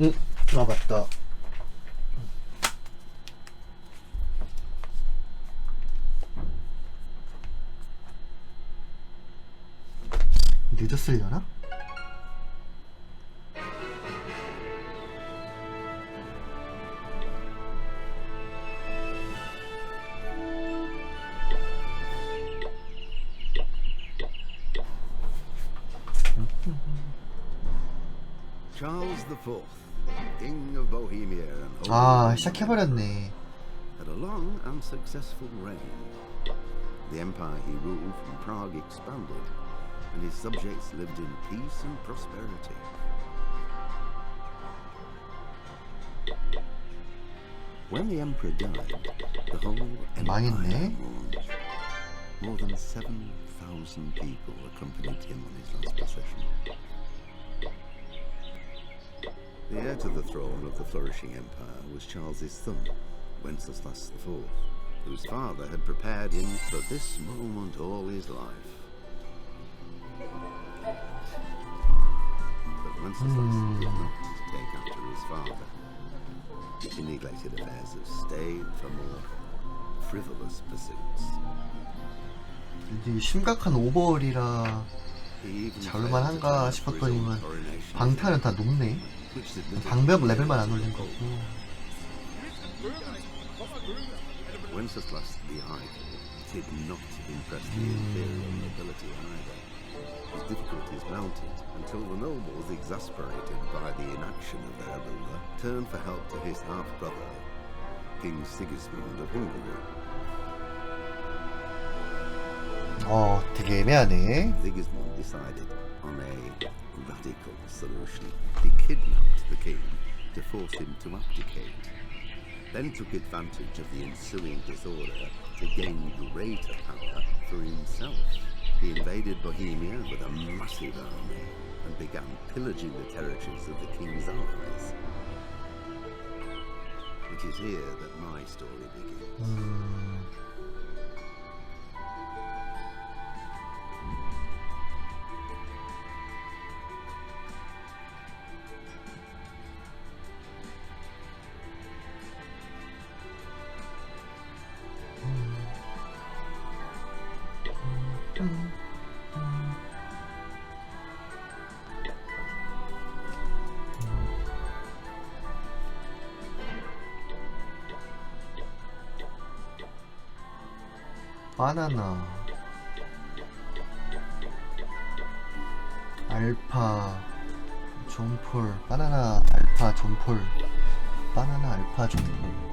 응? 아 맞다. 늦었으려나? Charles IV, King of Bohemia and 아 Holy 시작해버렸네. had a long and successful reign. The empire he ruled from Prague expanded, and his subjects lived in peace and prosperity. When the emperor died, the whole empire 망했네. mourned. More than 7,000 people accompanied him on his last procession. The heir to the throne of the flourishing empire was Charles's son, Wenceslas IV, whose father had prepared him for this moment all his life. But Wenceslas did not take after his father. He neglected affairs of state for more frivolous pursuits. 이게 심각한 오버월이라 He even 잡을만 failed to 한가 turn up for his own 싶었더니만 coronation, 방탄은 다 높네. which admitted 방벽 레벨만 안 올린 거고. Wenceslas the Idle did not impress the imperial nobility either. His difficulties mounted until the nobles, exasperated by the inaction of their ruler, turned for help to his half-brother, King Sigismund of Hungary. 되게 애매하네. Sigismund decided on a radical solution. He kidnapped the king to force him to abdicate, then took advantage of the ensuing disorder to gain greater power for himself. He invaded Bohemia with a massive army and began pillaging the territories of the king's allies. It is here that my story begins. 바나나, 알파, 존폴, 바나나, 알파, 존폴, 바나나, 알파, 존폴.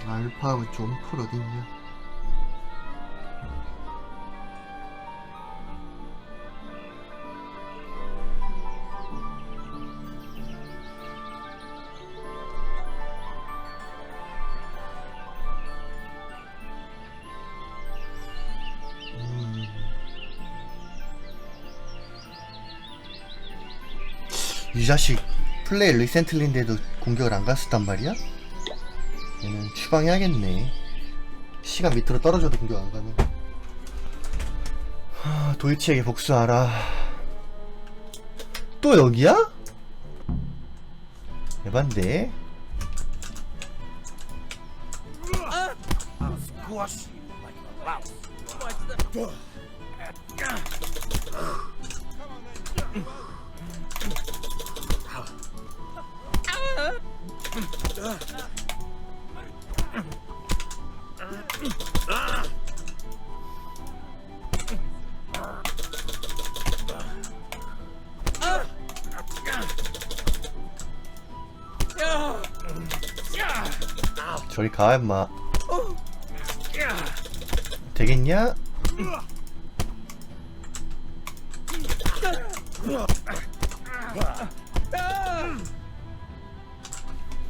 알파하고 존폴 어딨냐? 이 자식 플레이 리센틀리인데도 공격을 안 갔었단 말이야? 얘는 추방해야겠네. 시간 밑으로 떨어져도 공격 안 가면. 도이치에게 복수하라. 또 여기야? 에반데? I'll squash you like a louse. 저리 가 임마. 되겠냐?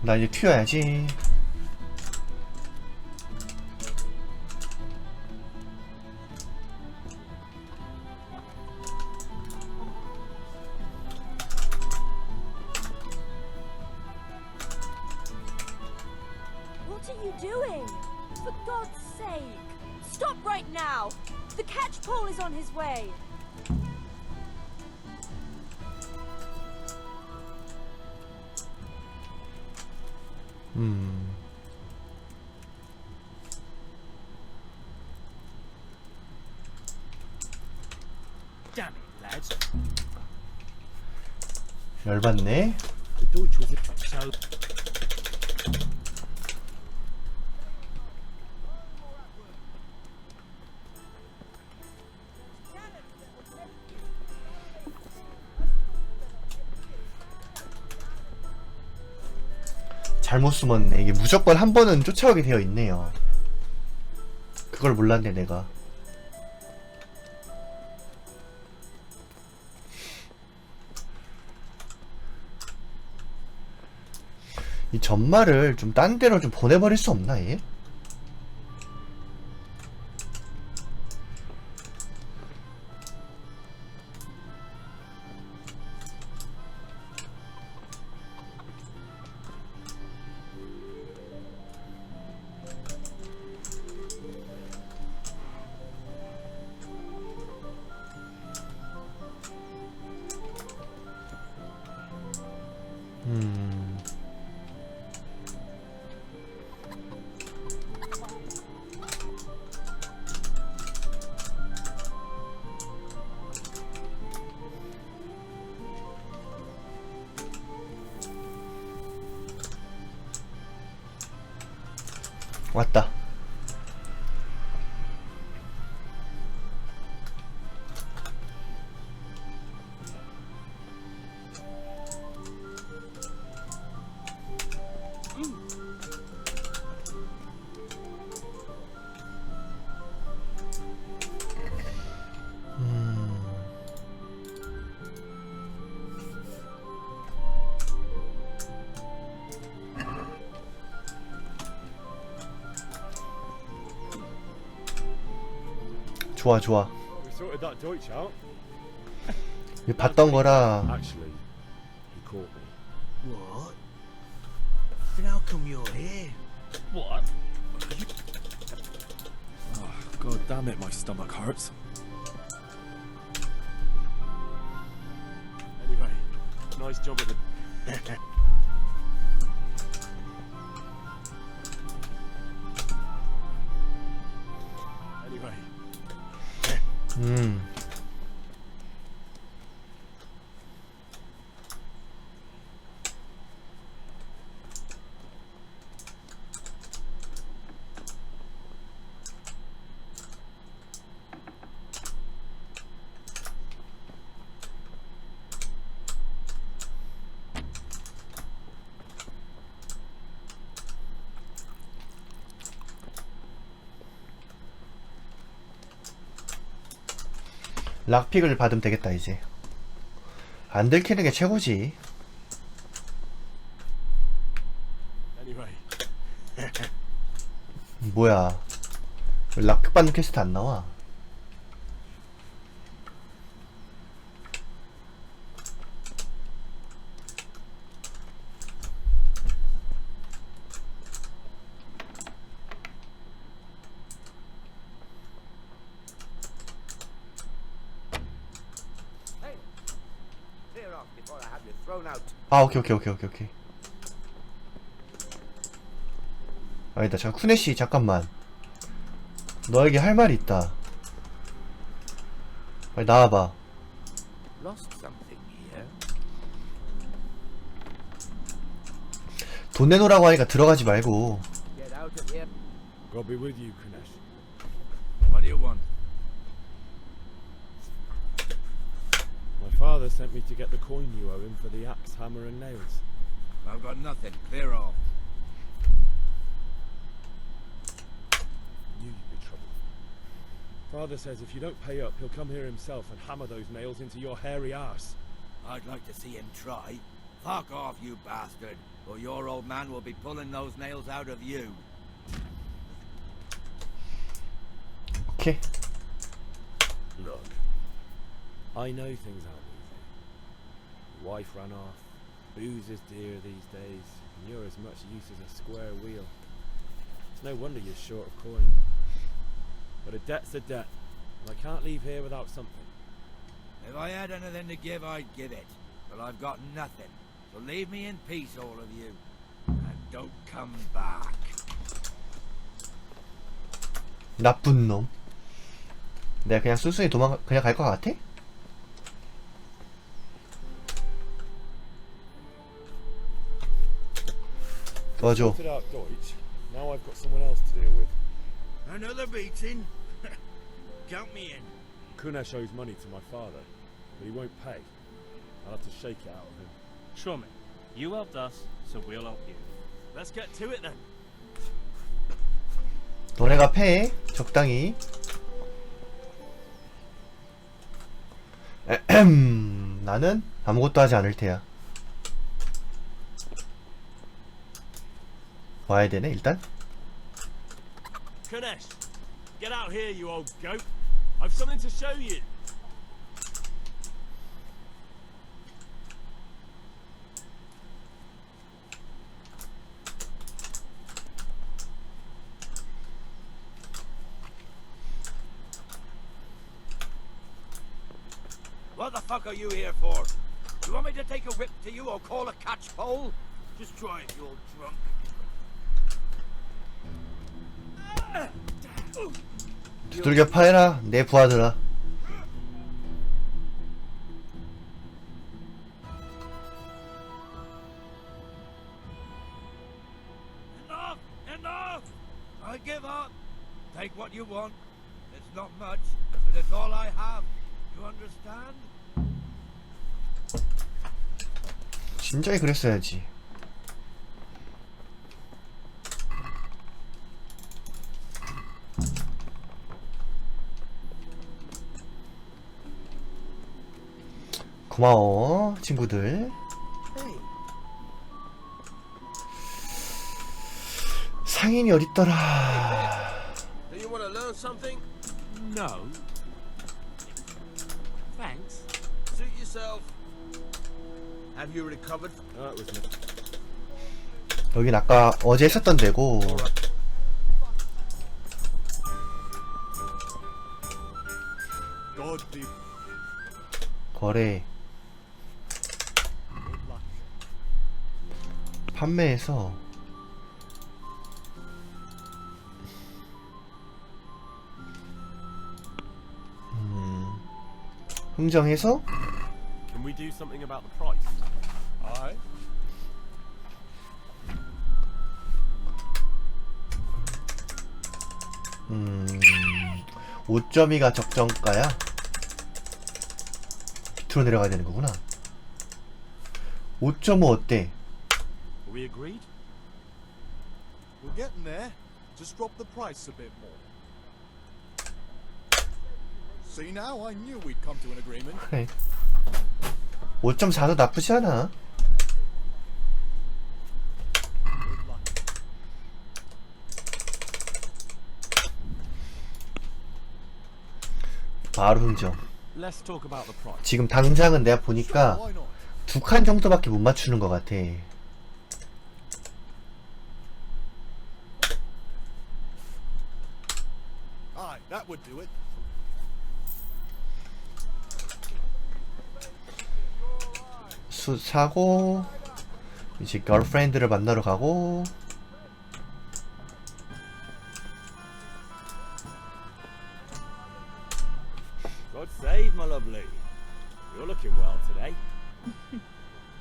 나 이제 튀어야지. What are you doing? For God's sake! Stop right now! The catch pole is on his way! Damn it, lads. 열받네. The Deutsch was so. 잘못 숨었네. 이게 무조건 한 번은 쫓아오게 되어 있네요. 그걸 몰랐네 내가. 이 전말을 좀 딴 데로 좀 보내버릴 수 없나 얘? 왔다. 좋아 좋아. We sorted that Deutsch out. 이 봤던 거라. Actually, he caught me. What? Then how come you're here? What? Oh, God damn it, my stomach hurts. Anyway, nice job at the. Anyway. 락픽을 받으면 되겠다 이제. 안 들키는 게 최고지. Anyway. 뭐야? 왜 락픽 받는 퀘스트 안 나와? Clear off before I have you thrown out. 아 오케이. 아니다. 잠깐 쿠네씨 잠깐만. 너에게 할 말이 있다. 빨리 나와봐. Lost something here? 돈 내놓으라고 하니까 들어가지 말고. Get out of here. God be with you, Kunesh. What do you want? My father sent me to get the coin you owe him for the axe, hammer, and nails. I've got nothing. Clear off. Knew you'd be trouble. Father says if you don't pay up, he'll come here himself and hammer those nails into your hairy arse. I'd like to see him try. Fuck off, you bastard, or your old man will be pulling those nails out of you. 오케이. Look, I know things aren't easy. Your wife ran off, booze is dear these days, and you're as much use as a square wheel. It's no wonder you're short of coin. But a debt's a debt, and I can't leave here without something. If I had anything to give, I'd give it. But I've got nothing. So leave me in peace, all of you. And don't come back. 나쁜 놈. 내가 그냥 순순히 그냥 갈 것 같아? 도와줘. Sorted out Deutsch. Now I've got someone else to deal with. Another beating? Count me in. Kunesh owes money to my father, but he won't pay. I'll have to shake it out of him. Trummy, you helped us, so we'll help you. Let's get to it then. 너네가 패. 적당히. 나는 아무것도 하지 않을 테야. 와야 되네 일단. Kunesh, get out here, you old goat. I've something to show you. What the fuck are you here for? Do you want me to take a whip to you or call a catchpole? Just try it, you old drunk. 두들겨 파해라 내 부하들아. Enough! Enough! I give up. Take what you want. It's not much, but it's all I have. You understand? 진작에 그랬어야지. 고마워 친구들. 상인이 어딨더라. Do you want to learn something? No. Thanks. Suit yourself. Have you recovered? That was me. 여긴 아까 어제 했었던 데고. God be 거래 판매해서 흥정해서 Can we do something about the price? Aye. 5.2가 적정가야? 밑으로 내려가야 되는 거구나. 5.5 어때? Are we agreed? We're getting there. Just drop the price a bit more. See now, I knew we'd come to an agreement. 그래. 5.4도 나쁘지 않아. Good luck. 바로 흥정. Let's talk about the price. 지금 당장은 내가 보니까 Why not? 2칸 정도밖에 못 맞추는 것 같아. Aye, that would do it. 수 사고 이제 걸프렌드를 만나러 가고 save, my lovely. You're looking well today.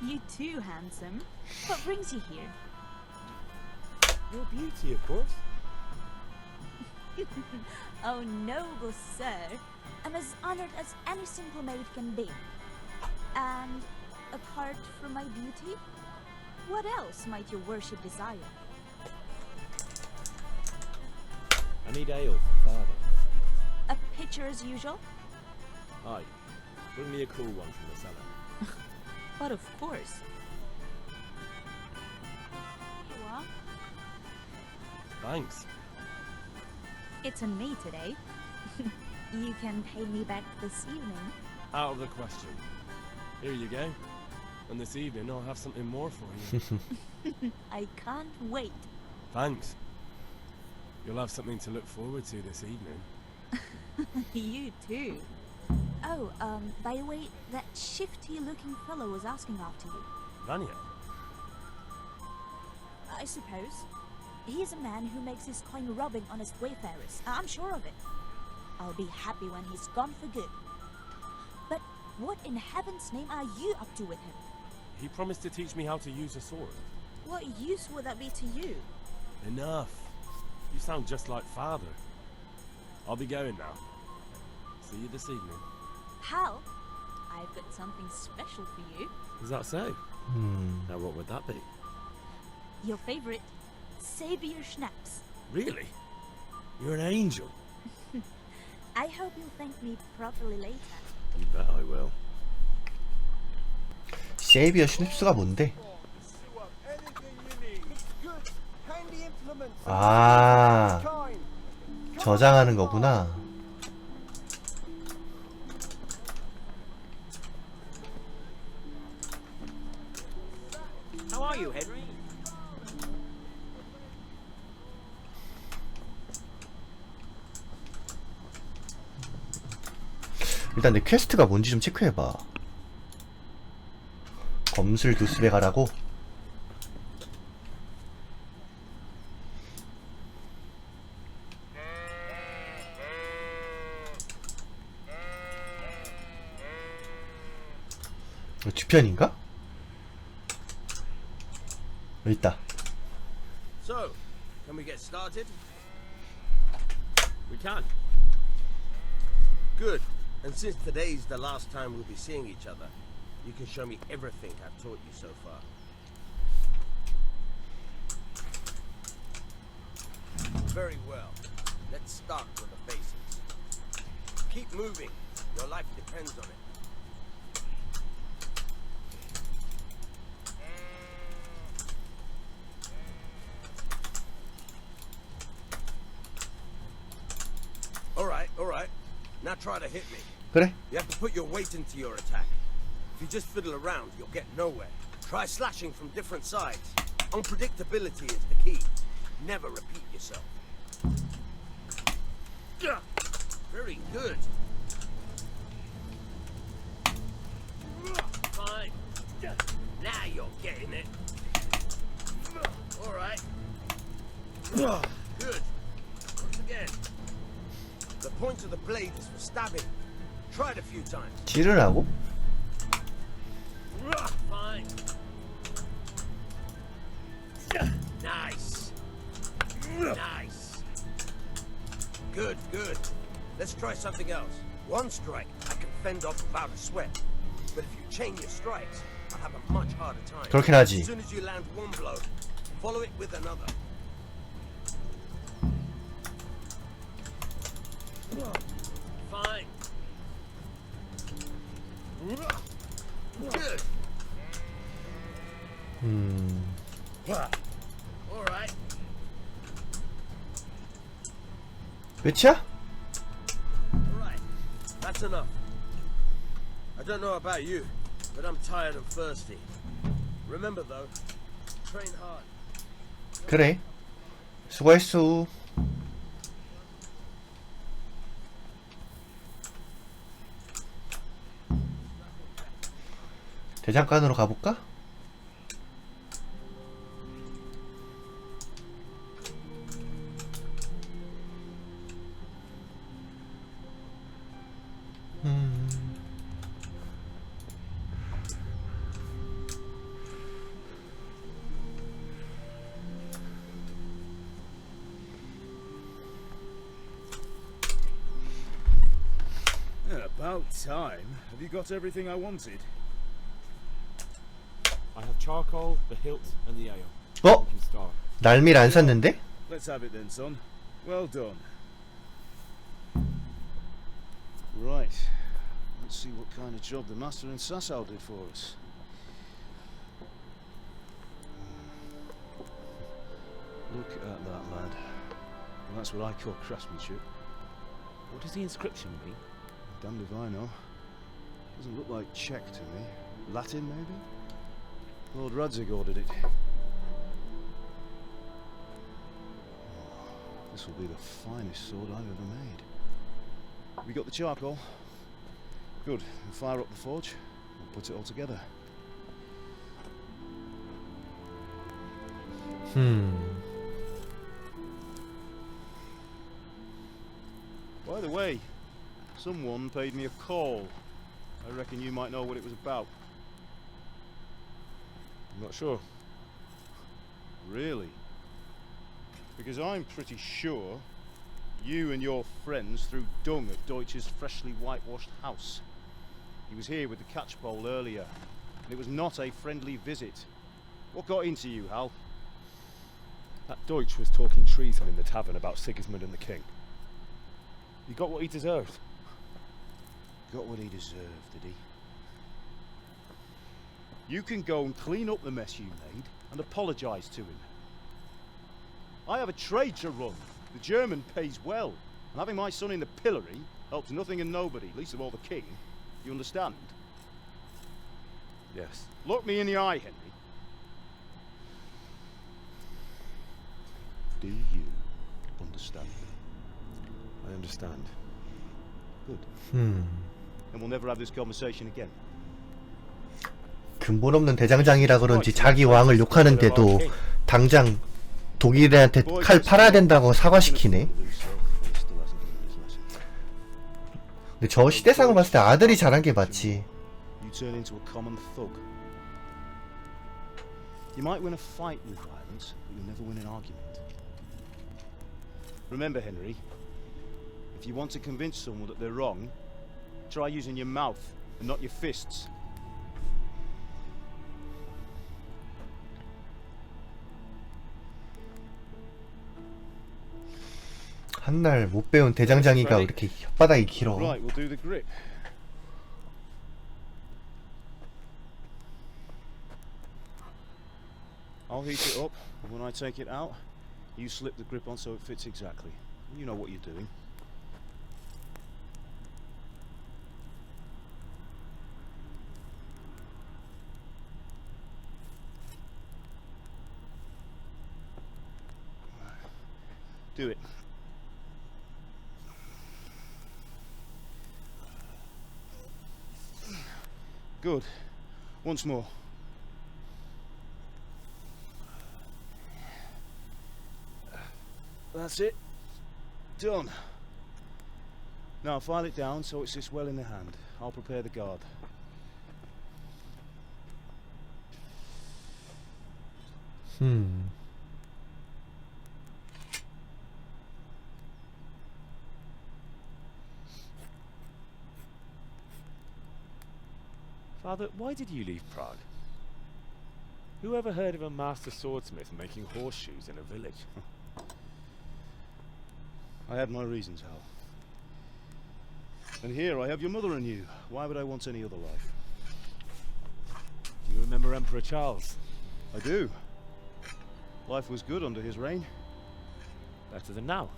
You too, handsome. What brings you here? Your beauty, of course. Oh, noble sir. I'm as honored as any simple maid can be. And apart from my beauty, what else might your worship desire? I need ale for father. A pitcher as usual? Aye. Bring me a cool one from the cellar. But of course. Here you are. Thanks. It's on me today. You can pay me back this evening. Out of the question. Here you go. And this evening I'll have something more for you. I can't wait. Thanks. You'll have something to look forward to this evening. You too. Oh, by the way, that shifty-looking fellow was asking after you. Vanya? I suppose. He's a man who makes his coin robbing honest wayfarers. I'm sure of it. I'll be happy when he's gone for good. But what in heaven's name are you up to with him? He promised to teach me how to use a sword. What use would that be to you? Enough. You sound just like father. I'll be going now. See you this evening. Hal, I've got something special for you. Is that so? Now what would that be? Your favorite, Sabier Schnapps. Really? You're an angel. I hope you'll thank me properly later. You bet I will. 세이비어 슈닙스가 뭔데? 아, 저장하는 거구나. How are you, Henry? 일단 내 퀘스트가 뭔지 좀 체크해봐. 검술 교습에 가라고? 주편인가? 여기 있다. So, can we get started? We can. Good. And since today's the last time we'll be seeing each other, you can show me everything I've taught you so far. Very well. Let's start with the basics. Keep moving. Your life depends on it. All right. Now try to hit me. 그래? You have to put your weight into your attack. If you just fiddle around, you'll get nowhere. Try slashing from different sides. Unpredictability is the key. Never repeat yourself. Very good. Fine. Now you're getting it. All right. Good. Once again. The point of the blade is for stabbing. Try it a few times. 찌르라고? Fine. Nice. Nice. Good. Let's try something else. One strike, I can fend off without a sweat. But if you chain your strikes, I'll have a much harder time. 그렇긴 하지. As soon as you land one blow, follow it with another. Fine. Good. All right. 끝이야? All right. That's enough. I don't know about you, but I'm tired and thirsty. Remember though, train hard. 그래. 수고했어. 대장간으로 가볼까? About time. Have you got everything I wanted? I have charcoal, the hilt, and the ale. 어? We can start. 날밀 안 샀는데? Let's have it then, son. Well done. Right. Let's see what kind of job the master in Sasau did for us. Look at that, lad. Well, that's what I call craftsmanship. What does the inscription mean? Damned if I know. Doesn't look like Czech to me. Latin, maybe? Lord Radzig ordered it. Oh, this will be the finest sword I've ever made. We got the charcoal? Good. We'll fire up the forge. We'll put it all together. By the way, someone paid me a call. I reckon you might know what it was about. I'm not sure. Really? Because I'm pretty sure you and your friends threw dung at Deutsch's freshly whitewashed house. He was here with the catchpole earlier, and it was not a friendly visit. What got into you, Hal? That Deutsch was talking treason in the tavern about Sigismund and the king. He got what he deserved. Got what he deserved, did he? You can go and clean up the mess you made and apologise to him. I have a trade to run. The German pays well, and having my son in the pillory helps nothing and nobody, least of all the king. You understand? Yes. Look me in the eye, Henry. Do you understand me? I understand. Good. And we'll never have this conversation again. 근본 없는 대장장이라 그런지 자기 왕을 욕하는데도 당장 독일인한테 칼 팔아야 된다고 사과시키네. 근데 저 시대상을 봤을 때 아들이 잘한 게 맞지. You turn into a common thug. You might win a fight with violence, but you'll never win an argument. Remember, Henry, if you want to convince someone that they're wrong, try using your mouth and not your fists. 한날 못 배운 대장장이가 왜 이렇게 혓바닥이 길어. Right, we'll do the grip. I'll heat it up, and when I take it out, you slip the grip on so it fits exactly. You know what you're doing. Do it. Good. Once more. That's it. Done. Now file it down so it sits well in the hand. I'll prepare the guard. Father, why did you leave Prague? Who ever heard of a master swordsmith making horseshoes in a village? I had my reasons, Hal. And here I have your mother and you. Why would I want any other life? Do you remember Emperor Charles? I do. Life was good under his reign. Better than now.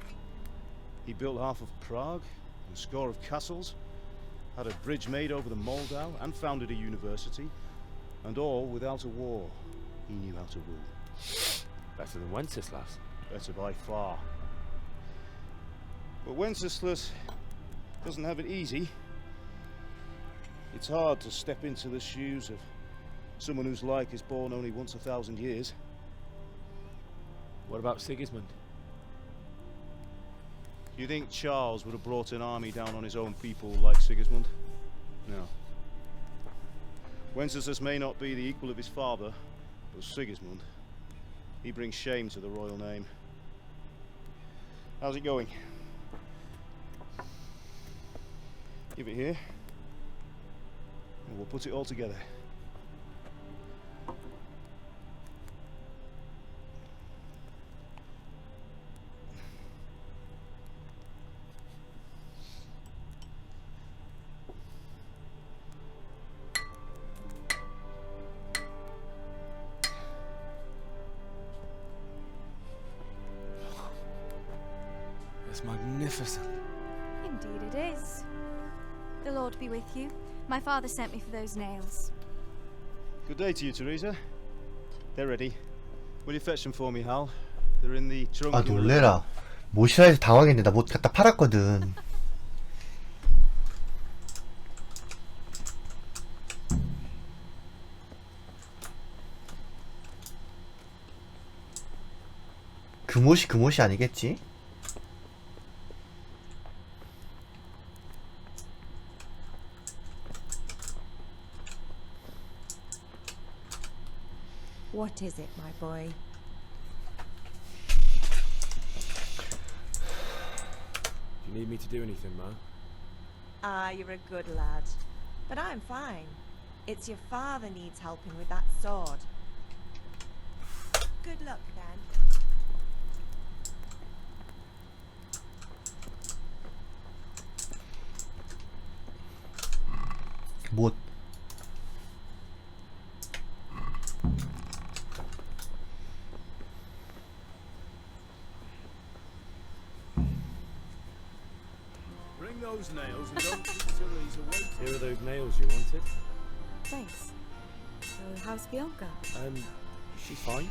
He built half of Prague, and a score of castles, had a bridge made over the Moldau, and founded a university, and all without a war. He knew how to rule. Better than Wenceslas. Better by far. But Wenceslas doesn't have it easy. It's hard to step into the shoes of someone whose like is born only once 1,000 years. What about Sigismund? You think Charles would have brought an army down on his own people like Sigismund? No. Wenceslas may not be the equal of his father, but Sigismund, he brings shame to the royal name. How's it going? Give it here. And we'll put it all together. It's magnificent. Indeed it is. The Lord be with you. My father sent me for those nails. Good day to you, Teresa. They're ready. Will you fetch them for me, Hal? They're in the trunk. 아 놀래라. 못이라 해서 당황했네. 나 못 갖다 팔았거든. 그 못이 아니겠지? What is it, my boy? Do you need me to do anything, Ma? Ah, you're a good lad. But I'm fine. It's your father needs helping with that sword. Good luck, then. 못. Bring those nails and don't keep Teresa waiting. Here are those nails you wanted. Thanks. So, how's Bianca? She's fine.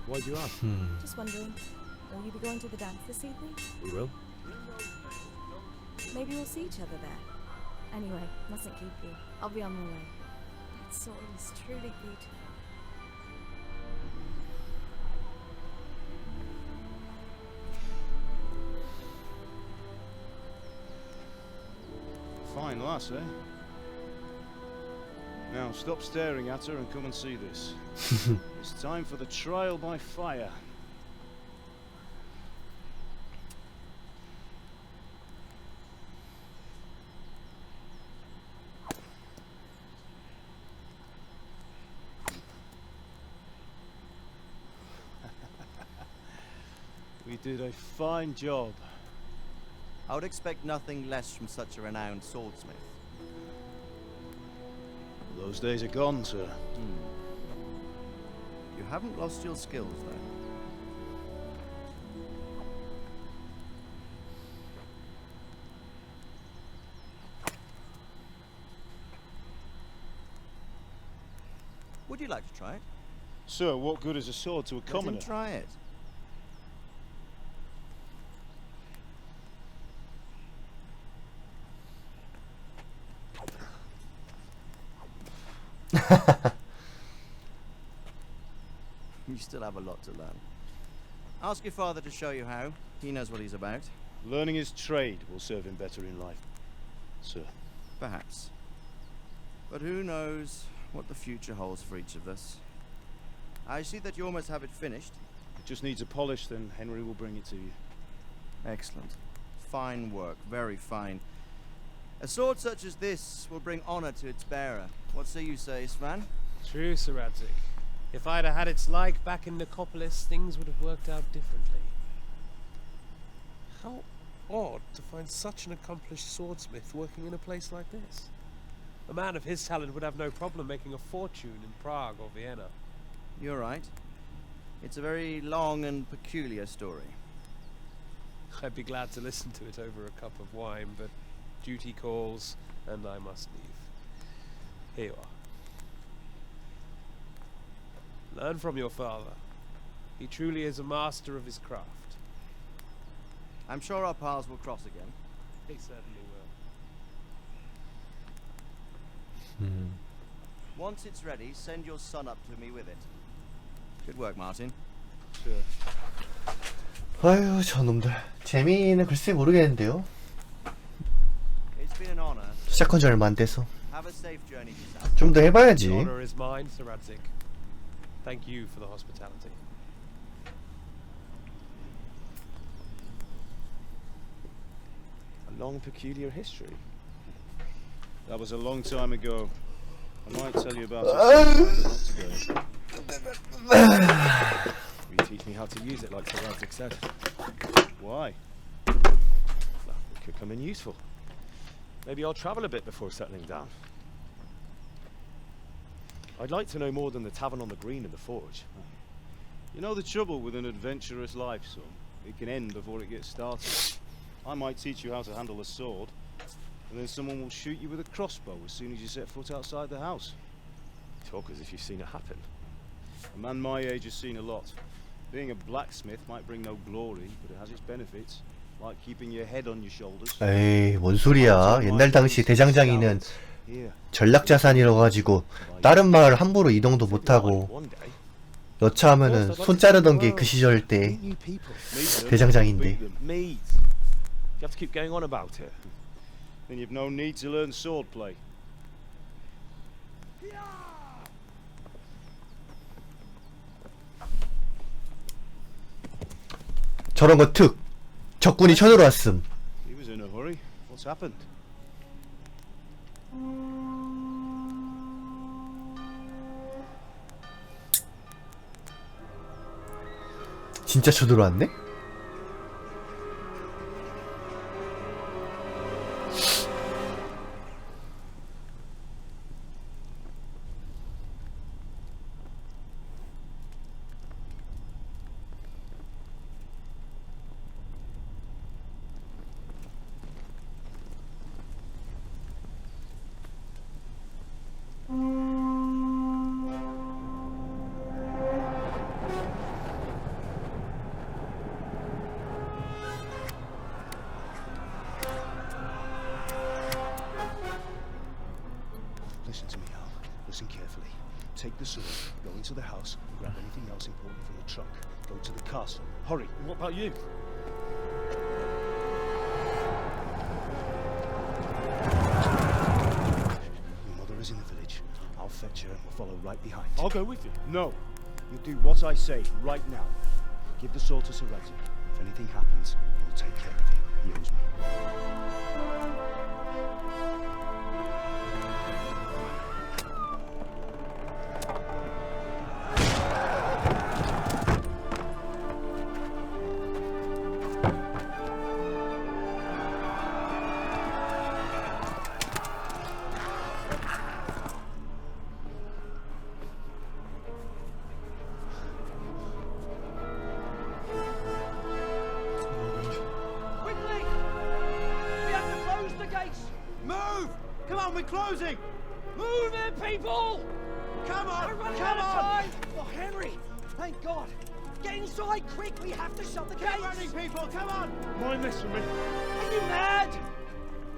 Why'd you ask? Just wondering. Will you be going to the dance this evening? We will. Maybe we'll see each other there. Anyway, mustn't keep you. I'll be on my way. That sword is truly beautiful. Fine lass, eh? Now stop staring at her and come and see this. It's time for the trial by fire. We did a fine job. I would expect nothing less from such a renowned swordsmith. Those days are gone, sir. You haven't lost your skills, though. Would you like to try it? Sir, what good is a sword to a Let commoner? him try it. You still have a lot to learn. Ask your father to show you how. He knows what he's about. Learning his trade will serve him better in life, sir. Perhaps. But who knows what the future holds for each of us. I see that you almost have it finished. It just needs a polish, then Henry will bring it to you. Excellent. Fine work. Very fine. A sword such as this will bring honor to its bearer. What say you, Svan? True, Sir Radzig. If I'd have had its like back in Nicopolis, things would have worked out differently. How odd to find such an accomplished swordsmith working in a place like this. A man of his talent would have no problem making a fortune in Prague or Vienna. You're right. It's a very long and peculiar story. I'd be glad to listen to it over a cup of wine, but duty calls, and I must leave. Here you are. Learn from your father. He truly is a master of his craft. I'm sure our paths will cross again. He certainly will. Once it's ready, send your son up to me with it. Good work, Martin. Sure. 아유 저놈들 재미는 글쎄 모르겠는데요. It's been an honor. 시작한 지 얼마 안 돼서 Have a safe journey to South. 좀 더 해봐야지. The honor is mine, Sir Radzig. Thank you for the hospitality. A long, peculiar history. That was a long time ago. I might tell you about it sometime, but not today. You teach me how to use it, like Sir Radzig said. Why? Well, it could come in useful. Maybe I'll travel a bit before settling down. I'd like to know more than the tavern on the green and the forge. You know the trouble with an adventurous life, son? It can end before it gets started. I might teach you how to handle a sword, and then someone will shoot you with a crossbow as soon as you set foot outside the house. Talk as if you've seen it happen. A man my age has seen a lot. Being a blacksmith might bring no glory, but it has its benefits, like keeping your head on your shoulders. 에이, 뭔 소리야. 옛날 당시 대장장이는 전략자산이라고 가지고 다른 마을 함부로 이동도 못하고 여차하면은 손 자르던 게 그 시절 때 대장장인데. You have to keep going on about it. Then you've no need to learn swordplay. 저런 거 특. 적군이 쳐들어 왔음. He was in a hurry. What's happened? 진짜 쳐들어 왔네? Listen to me, Al. Listen carefully. Take the sword, go into the house, and grab anything else important from the trunk. Go to the castle. Hurry. What about you? Your mother is in the village. I'll fetch her and we'll follow right behind. I'll go with you. No. You do what I say right now. Give the sword to Sir Radzig. If anything happens, he'll take care of you. He owes me. Quickly! We have to close the gates! Move! Come on, we're closing! Move it, people! Come on! We're running out of time! Oh, Henry! Thank God! Get inside quick! We have to shut the gates! Get running, people! Come on! Mind this for me. Are you mad?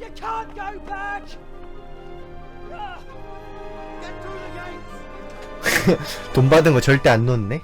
You can't go back! Get through the gates! 돈 받은 거 절대 안 놓네.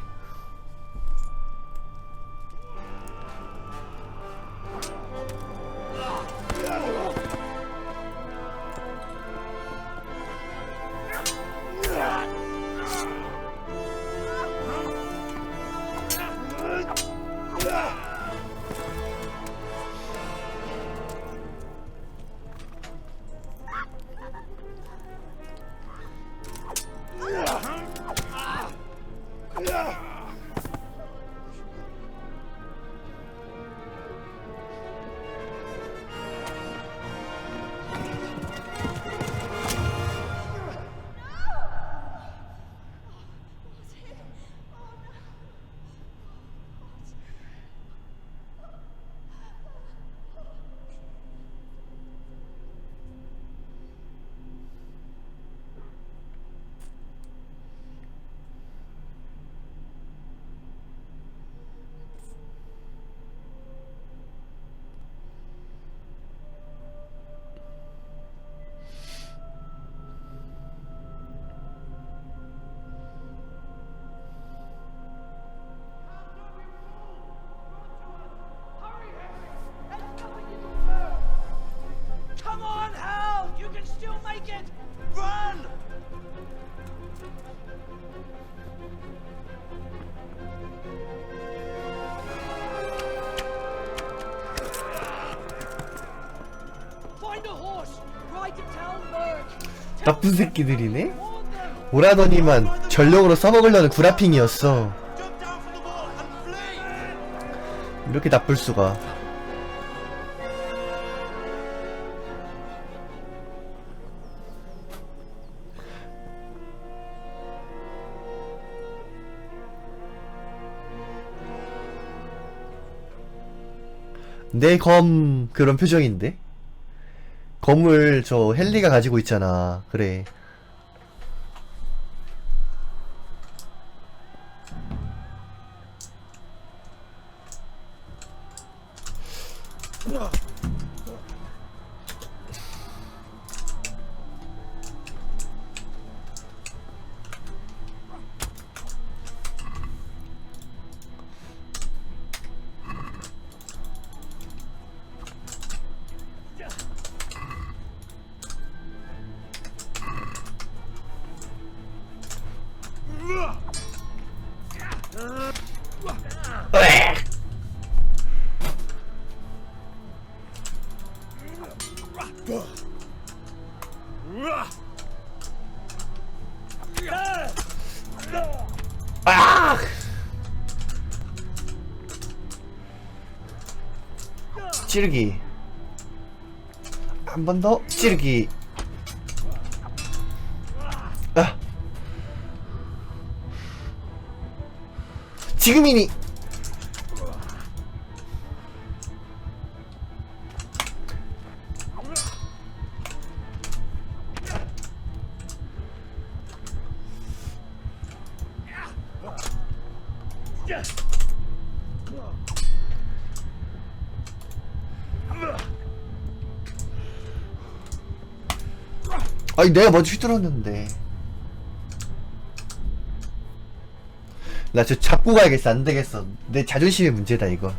나쁜 새끼들이네? 오라더니만 전력으로 써먹으려는 구라핑이었어. 이렇게 나쁠 수가. 내 검 그런 표정인데? 검을 저 헨리가 가지고 있잖아. 그래. 아! 찌르기. 한 번 더 찌르기. 아. 지금이니. 아니 내가 먼저 휘둘렀는데. 나 저 잡고 가야겠어. 안되겠어. 내 자존심의 문제다 이거.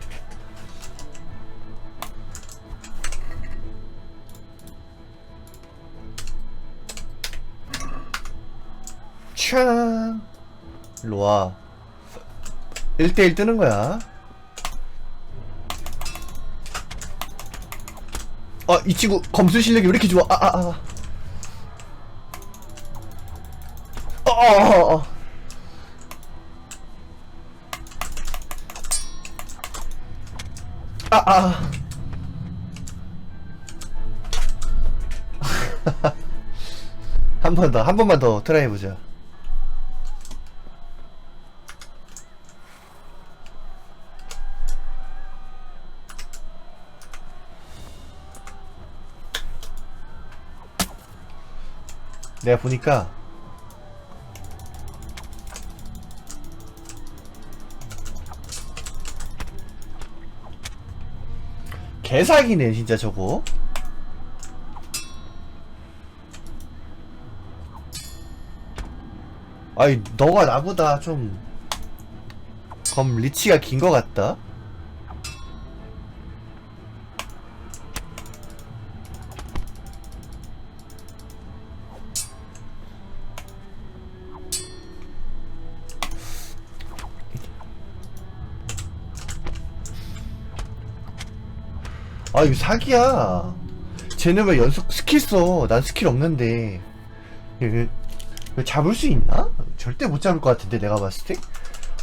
촤 일로와. 1대1 뜨는 거야. 아, 이 친구 검술 실력이 왜 이렇게 좋아. 한 번만 더 트라이 해보자. 내가 보니까 개사기네 진짜 저거. 아이 너가 나보다 좀 검 리치가 긴 것 같다. 아 이거 사기야. 쟤는 왜 연속 스킬 써? 난 스킬 없는데. 이거 잡을 수 있나? 절대 못 잡을 것 같은데 내가 봤을 때.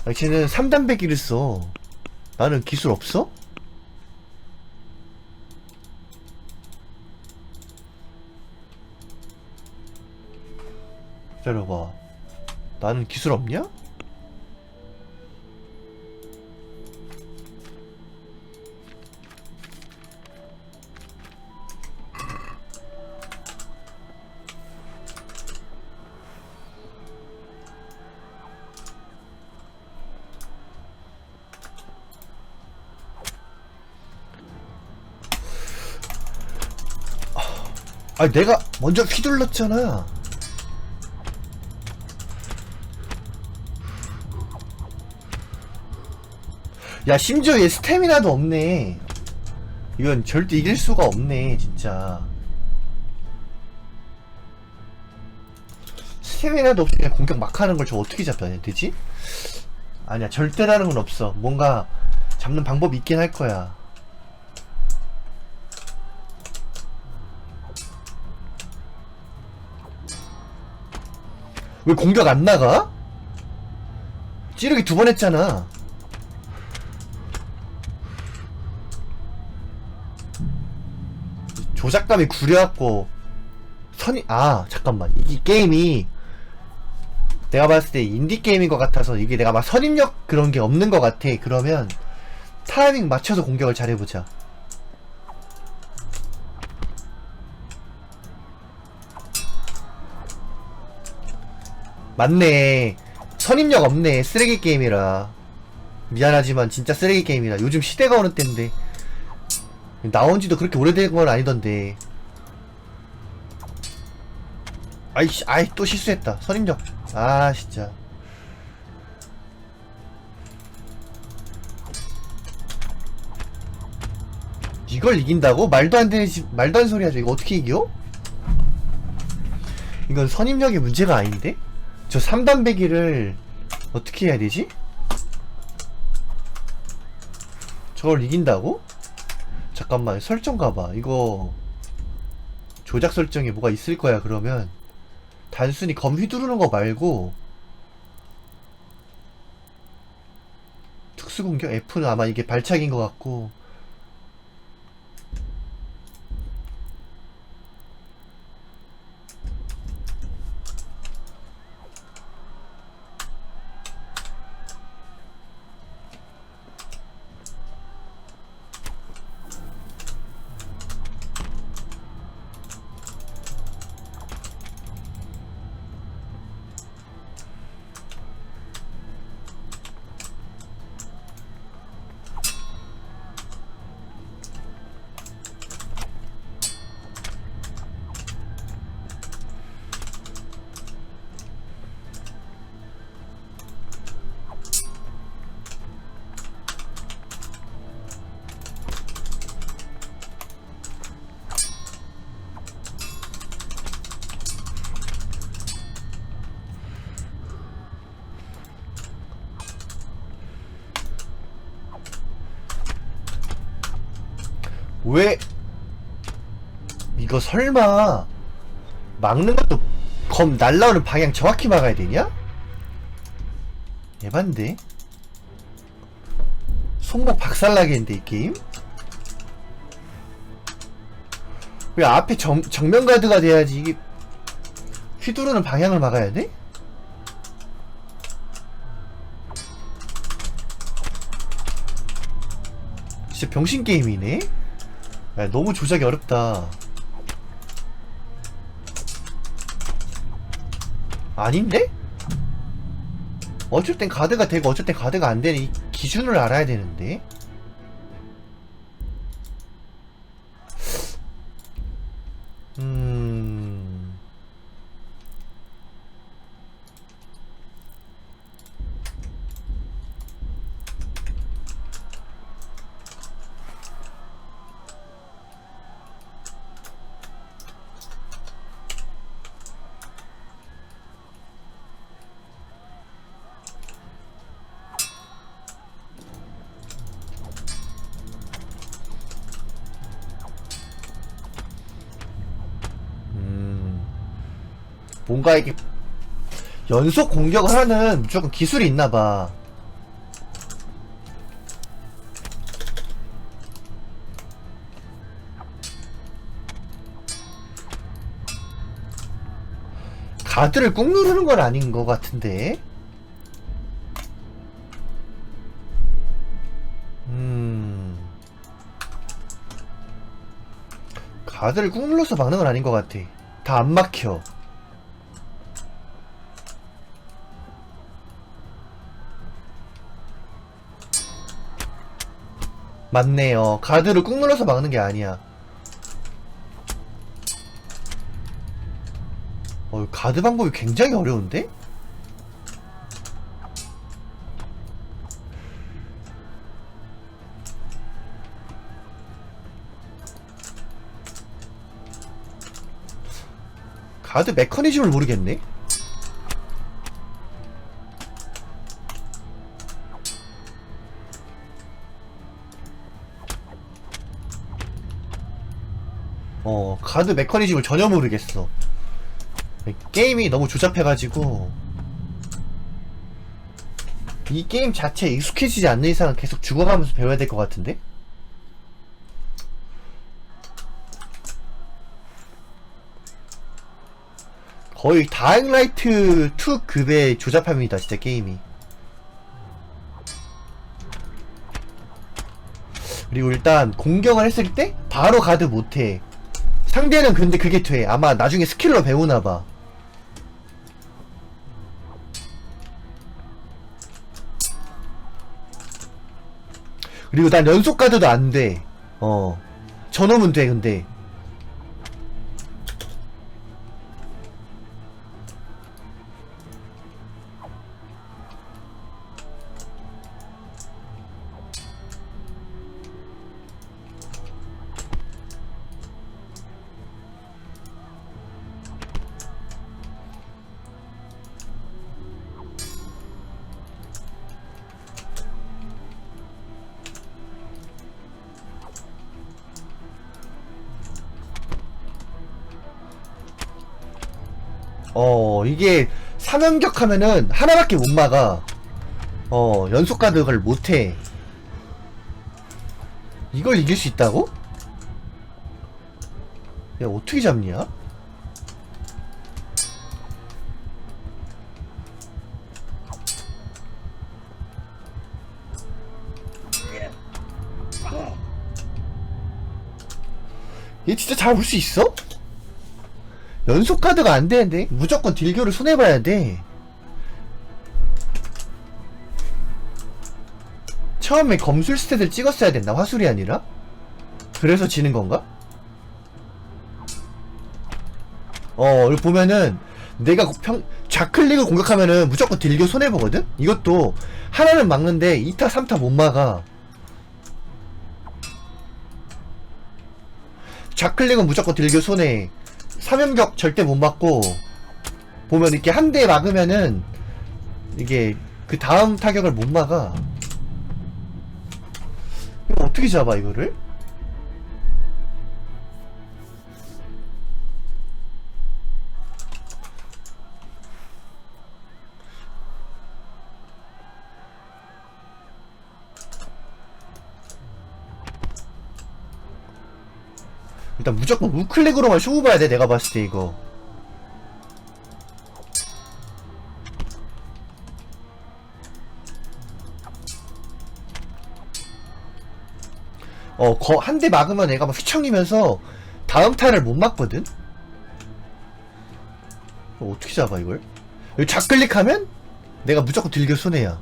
아, 쟤는 3단배기를 써. 나는 기술 없어? 기다려봐. 나는 기술 없냐? 아 내가 먼저 휘둘렀잖아. 야 심지어 얘 스태미나도 없네. 이건 절대 이길 수가 없네 진짜. 스태미나도 없이 그냥 공격 막 하는 걸 저 어떻게 잡아야 되지? 아니야 절대라는 건 없어. 뭔가 잡는 방법이 있긴 할 거야. 왜 공격 안 나가? 찌르기 2번 했잖아. 조작감이 구려갖고 잠깐만, 이 게임이 내가 봤을 때 인디 게임인 것 같아서 이게 내가 막 선입력 그런 게 없는 것 같아. 그러면 타이밍 맞춰서 공격을 잘해보자. 맞네, 선입력 없네. 쓰레기 게임이라. 미안하지만 진짜 쓰레기 게임이라. 요즘 시대가 어느 때인데. 나온지도 그렇게 오래된 건 아니던데. 아이 또 실수했다. 선입력. 진짜. 이걸 이긴다고? 말도 안 되는 소리 하죠. 이거 어떻게 이겨? 이건 선입력의 문제가 아닌데? 저 3단배기를 어떻게 해야 되지? 저걸 이긴다고? 잠깐만, 설정 가봐. 이거 조작 설정에 뭐가 있을 거야. 그러면 단순히 검 휘두르는 거 말고 특수공격 F는 아마 이게 발차기인 것 같고, 왜 이거 설마 막는 것도 검 날라오는 방향 정확히 막아야 되냐? 에반데? 손목 박살나겠는데 이 게임? 왜 앞에 정면 가드가 돼야지 이게 휘두르는 방향을 막아야 돼? 진짜 병신 게임이네? 야, 너무 조작이 어렵다. 아닌데? 어쩔 땐 가드가 되고 어쩔 땐 가드가 안 되는 이 기준을 알아야 되는데. 뭔가 이게 연속 공격을 하는 무조건 기술이 있나봐. 가드를 꾹 누르는 건 아닌 것 같은데. 가드를 꾹 눌러서 막는 건 아닌 것 같아. 다 안 막혀. 맞네요. 가드를 꾹 눌러서 막는 게 아니야. 가드 방법이 굉장히 어려운데? 가드 메커니즘을 모르겠네? 가드 메커니즘을 전혀 모르겠어. 게임이 너무 조잡해가지고 이 게임 자체에 익숙해지지 않는 이상은 계속 죽어가면서 배워야 될 것 같은데? 거의 다잉라이트 2 급의 조잡함이다 진짜 게임이. 그리고 일단 공격을 했을 때 바로 가드 못해. 상대는 근데 그게 돼. 아마 나중에 스킬로 배우나봐. 그리고 난 연속 가드도 안 돼. 저놈은 돼 근데. 이게 3연격 하면은 하나밖에 못 막아. 연속 가드를 못해. 이걸 이길 수 있다고? 야, 어떻게 잡냐? 얘 진짜 잡을 수 있어? 연속 카드가 안 되는데 무조건 딜교를 손해봐야 돼. 처음에 검술 스탯을 찍었어야 된다. 화술이 아니라? 그래서 지는 건가? 여기 보면은 내가 좌클릭을 공격하면은 무조건 딜교 손해보거든? 이것도 하나는 막는데 2타 3타 못 막아. 좌클릭은 무조건 딜교 손해. 3연격 절대 못 맞고, 보면 이렇게 한 대 막으면은 이게 그 다음 타격을 못 막아. 이거 어떻게 잡아 이거를? 일단 무조건 우클릭으로만 쇼부 봐야 돼. 내가 봤을 때 이거 한 대 막으면 얘가 막 휘청이면서 다음 타를 못 막거든? 어떻게 잡아 이걸? 여기 좌클릭하면 내가 무조건 딜교 손해야.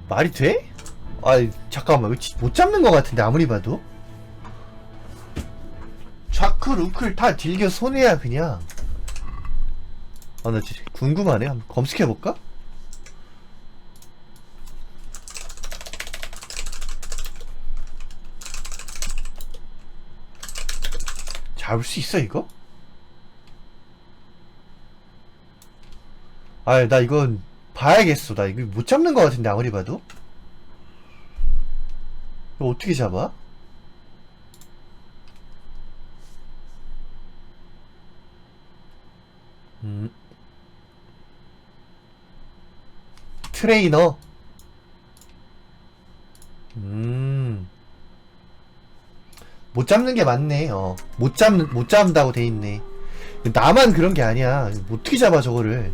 말이 돼? 아이 잠깐만 이거 못 잡는 것 같은데 아무리 봐도. 좌클 우클 다 딜겨 손해야 그냥. 나 진짜 궁금하네. 한번 검색해볼까? 잡을 수 있어 이거? 나 이건 봐야겠어. 나 이거 못 잡는 것 같은데 아무리 봐도. 이거 어떻게 잡아? 트레이너. 못 잡는 게 맞네. 못 잡는다고 돼 있네. 나만 그런 게 아니야. 어떻게 잡아 저거를?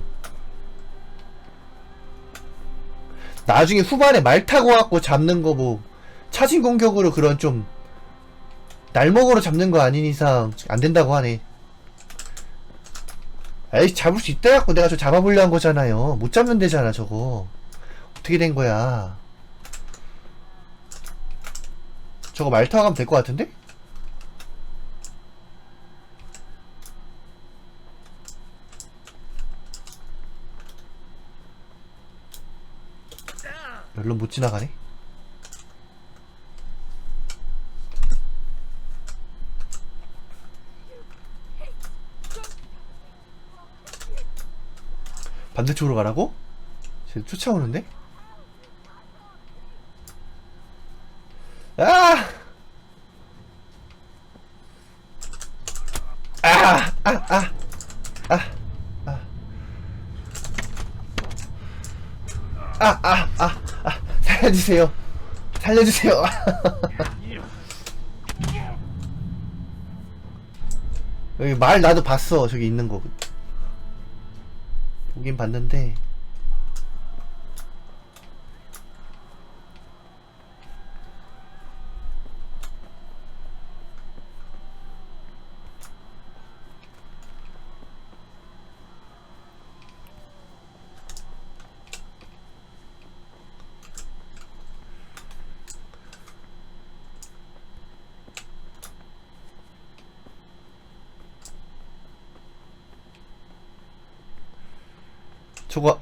나중에 후반에 말 타고 갖고 잡는 거 뭐 차진 공격으로 그런 좀 날먹으로 잡는 거 아닌 이상 안 된다고 하네. 에이 잡을 수 있다 갖고 내가 저 잡아보려 한 거잖아요. 못 잡는 데잖아 저거. 어떻게 된 거야? 저거 말 타고 가면 될 것 같은데? 별로 못 지나가네. 반대쪽으로 가라고? 쟤 쫓아오는데? 아! 살려주세요. 살려주세요. 여기 말 나도 봤어. 저기 있는 거. 보긴 봤는데.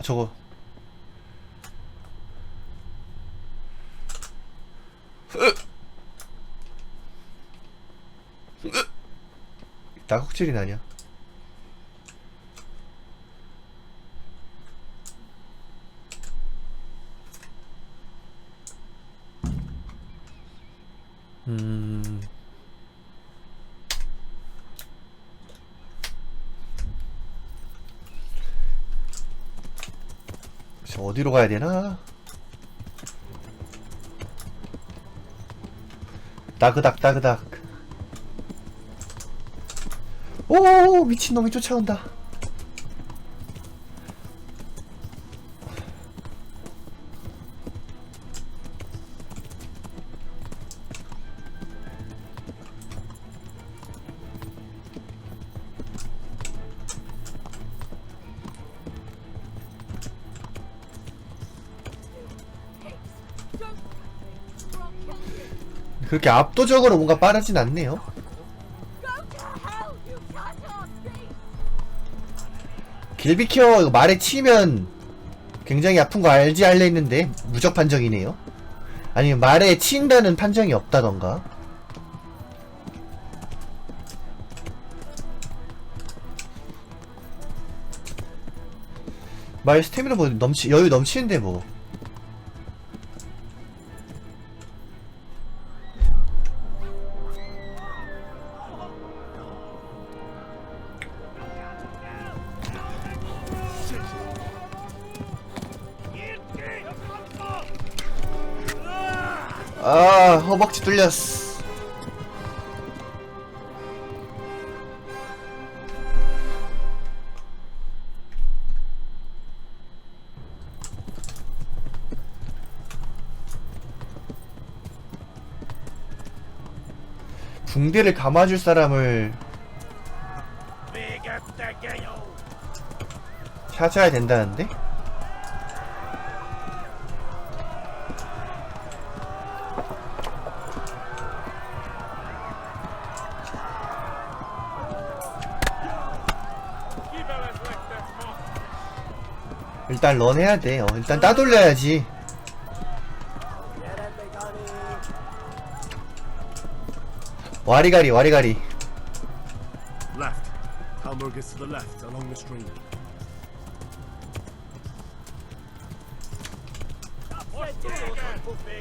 저거 낙국질이 나냐? 저 어디로 가야 되나? 따그닥 따그닥. 오, 미친놈이 쫓아온다. 그렇게 압도적으로 뭔가 빠르진 않네요. 길 비켜. 이거 말에 치면 굉장히 아픈 거 알지 할래 했는데 무적 판정이네요. 아니면 말에 치인다는 판정이 없다던가. 말 스태미나 뭐 여유 넘치는데 뭐. 아, 허벅지 뚫렸어. 붕대를 감아줄 사람을 찾아야 된다는데? 일단 런 해야 돼. 일단 따돌려야지. 와리가리 와리가리. Left. Halmur gets to the left along the stream.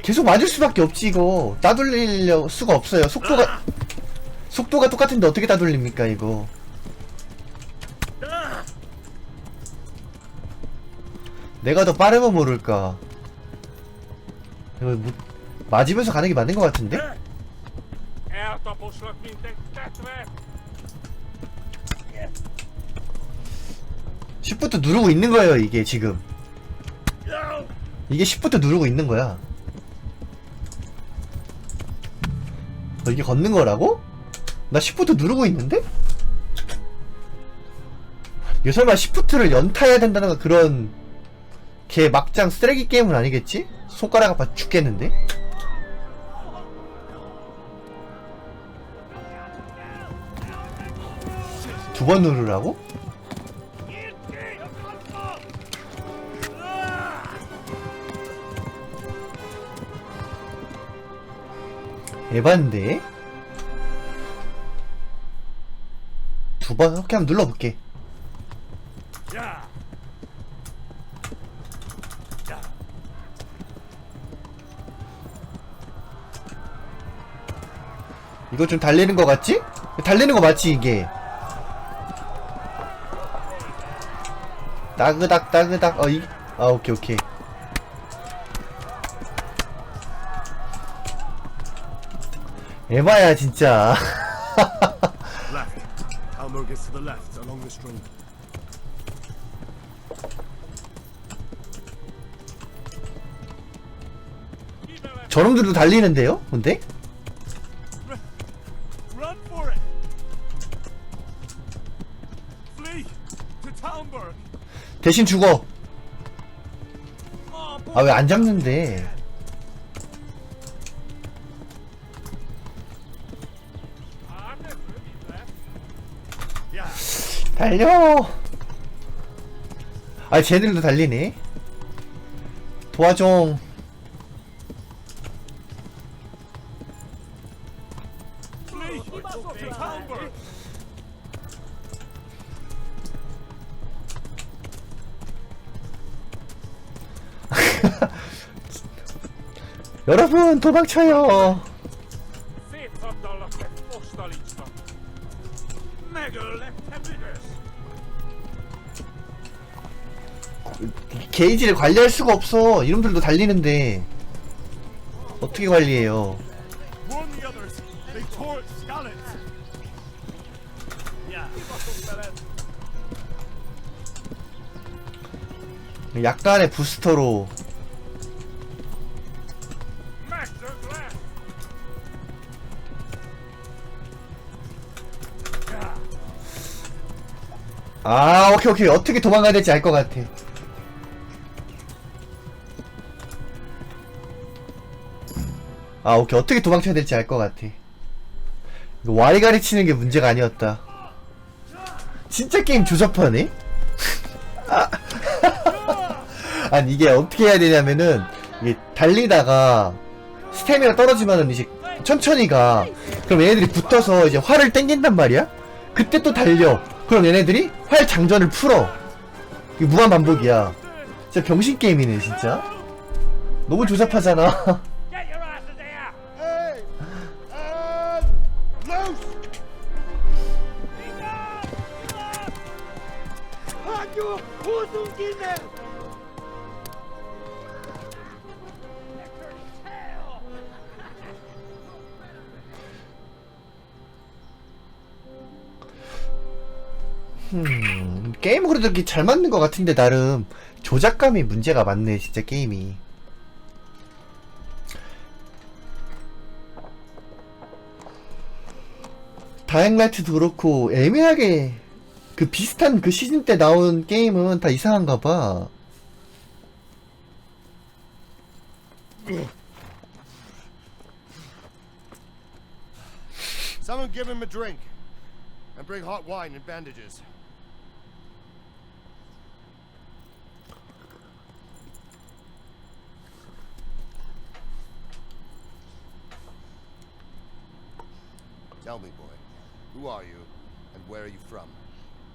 계속 맞을 수밖에 없지. 이거 따돌릴 수가 없어요. 속도가 똑같은데 어떻게 따돌립니까 이거. 내가 더 빠르면 모를까. 이거 뭐, 맞으면서 가는 게 맞는 것 같은데? Shift 누르고 있는 거예요 이게 지금. 이게 Shift 누르고 있는 거야. 이게 걷는 거라고? 나 Shift 누르고 있는데? 이거 설마 Shift를 연타해야 된다는 그런 걔 막장 쓰레기 게임은 아니겠지? 손가락 아파 죽겠는데? 두 번 누르라고? 에반데? 두 번 이렇게 한번 눌러볼게. 야. 야. 이거 좀 달리는 거 같지? 달리는 거 맞지 이게? 따그닥 따그닥 오케이 오케이. 에바야 진짜. Left. Elmo gets to the left along the string. 저놈들도 달리는데요? 근데? Run for it. Flee to Talmberg. 대신 죽어. 아 왜 안 잡는데? 달려. 아 쟤들도 달리네. 도와줘. Flee to Talmberg. 여러분 도망쳐요. 게이지를 관리할 수가 없어. 이놈들도 달리는데 어떻게 관리해요? Warn the others. They tore Skalitz. Yeah. 약간의 부스터로. 아 오케이 오케이. 어떻게 도망가야 될지 알 것 같아. 아 오케이. 어떻게 도망쳐야 될지 알 것 같아. 이거 와리가리 치는 게 문제가 아니었다. 진짜 게임 조잡하네? 아니 이게 어떻게 해야 되냐면은 이게 달리다가 스태미나 떨어지면은 이제 천천히 가. 그럼 얘네들이 붙어서 이제 활을 땡긴단 말이야? 그때 또 달려. 그럼 얘네들이 활 장전을 풀어. 이게 무한 반복이야. 진짜 병신 게임이네 진짜. 너무 조잡하잖아. 게임은 그래도 이렇게 잘 맞는 것 같은데 나름 조작감이 문제가 많네 진짜 게임이. 다행라이트도 그렇고 애매하게 그 비슷한 그 시즌 때 나온 게임은 다 이상한가 봐. Someone give him a drink. And bring hot wine and bandages. Tell me, boy, who are you, and where are you from?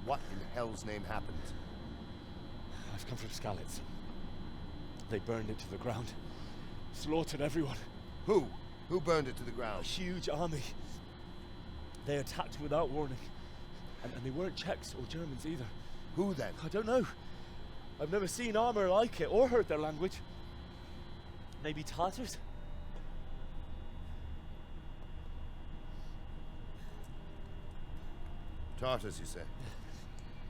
What in hell's name happened? I've come from Skalitz. They burned it to the ground. Slaughtered everyone. Who? Who burned it to the A ground? huge army. They attacked without warning. And they weren't Czechs or Germans either. Who then? I don't know. I've never seen armor like it or heard their language. Maybe Tatars? Tartars, you say?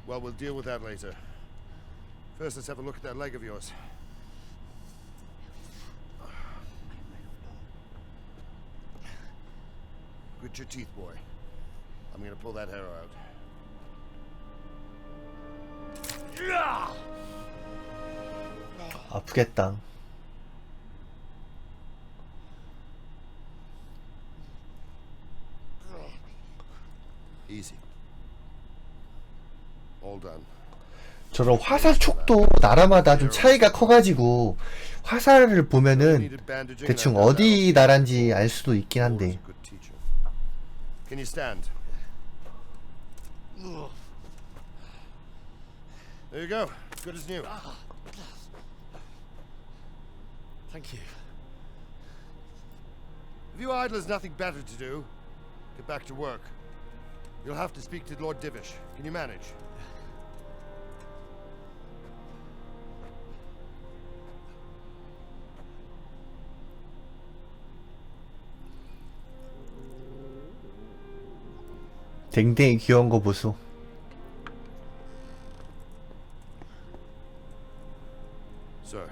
Well, we'll deal with that later. First, let's have a look at that leg of yours. Grit your teeth, boy. I'm gonna pull that hair out. 아프겠다. Easy. All done. 저런 화살 촉도 나라마다 좀 차이가 커가지고 화살을 보면은 대충 어디 나라인지 알 수도 있긴 한데. Can you stand? There you go. Good as new. Thank you. If you idlers nothing better to do, get back to work. You'll have to speak to Lord Divish. Can you manage? 댕댕이 귀여운 거 보소. Sir,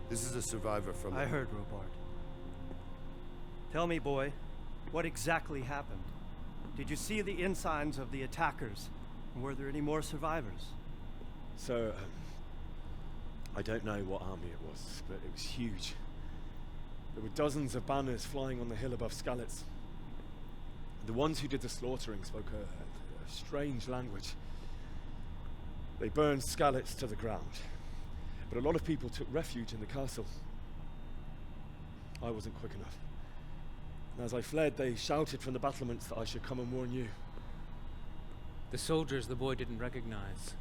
this is a survivor from... I heard, Robard. Tell me, boy, what exactly happened? Did you see the ensigns of the attackers? And were there any more survivors? So, I don't know what army it was, but it was huge. There were dozens of banners flying on the hill above Skalitz. The ones who did the slaughtering spoke a strange language. They burned Skalitz to the ground, but a lot of people took refuge in the castle. I wasn't quick enough. And as I fled, they shouted from the battlements that I should come and warn you. The soldiers the boy didn't recognize.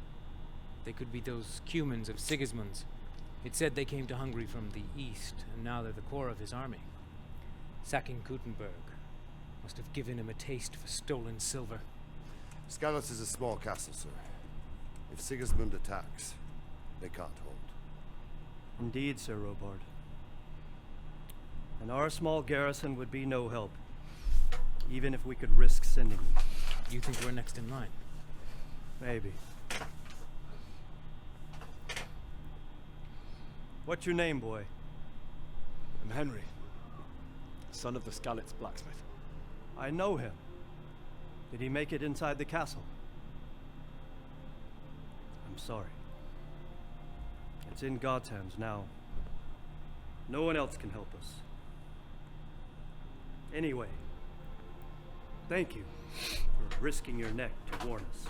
They could be those Cumans of Sigismund's. It said they came to Hungary from the east, and now they're the core of his army. Sacking Kuttenberg must have given him a taste for stolen silver. Skalitz is a small castle, sir. If Sigismund attacks, they can't hold. Indeed, Sir Robard. And our small garrison would be no help, even if we could risk sending them. You think we're next in line? Maybe. What's your name, boy? I'm Henry, son of the Skalitz blacksmith. I know him. Did he make it inside the castle? I'm sorry. It's in God's hands now. No one else can help us. Anyway, thank you for risking your neck to warn us.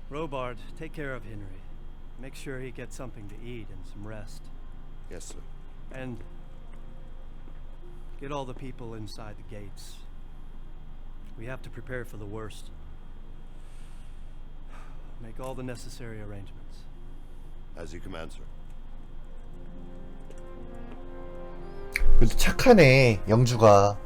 Robard, take care of Henry. Make sure he gets something to eat and some rest. Yes, sir. And get all the people inside the gates. We have to prepare for the worst. Make all the necessary arrangements. As you command, sir. 그래도 착하네, 영주가.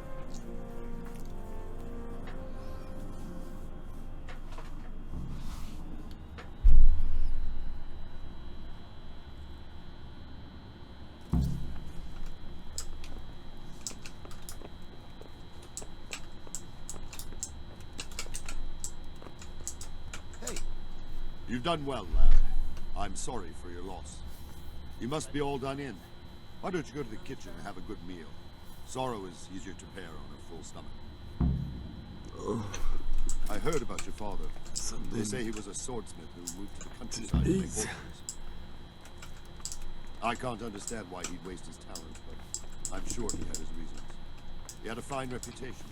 You've done well, lad. I'm sorry for your loss. You must be all done in. Why don't you go to the kitchen and have a good meal? Sorrow is easier to bear on a full stomach. I heard about your father. They say he was a swordsmith who moved to the countryside to make orphans. I can't understand why he'd waste his talent, but I'm sure he had his reasons. He had a fine reputation.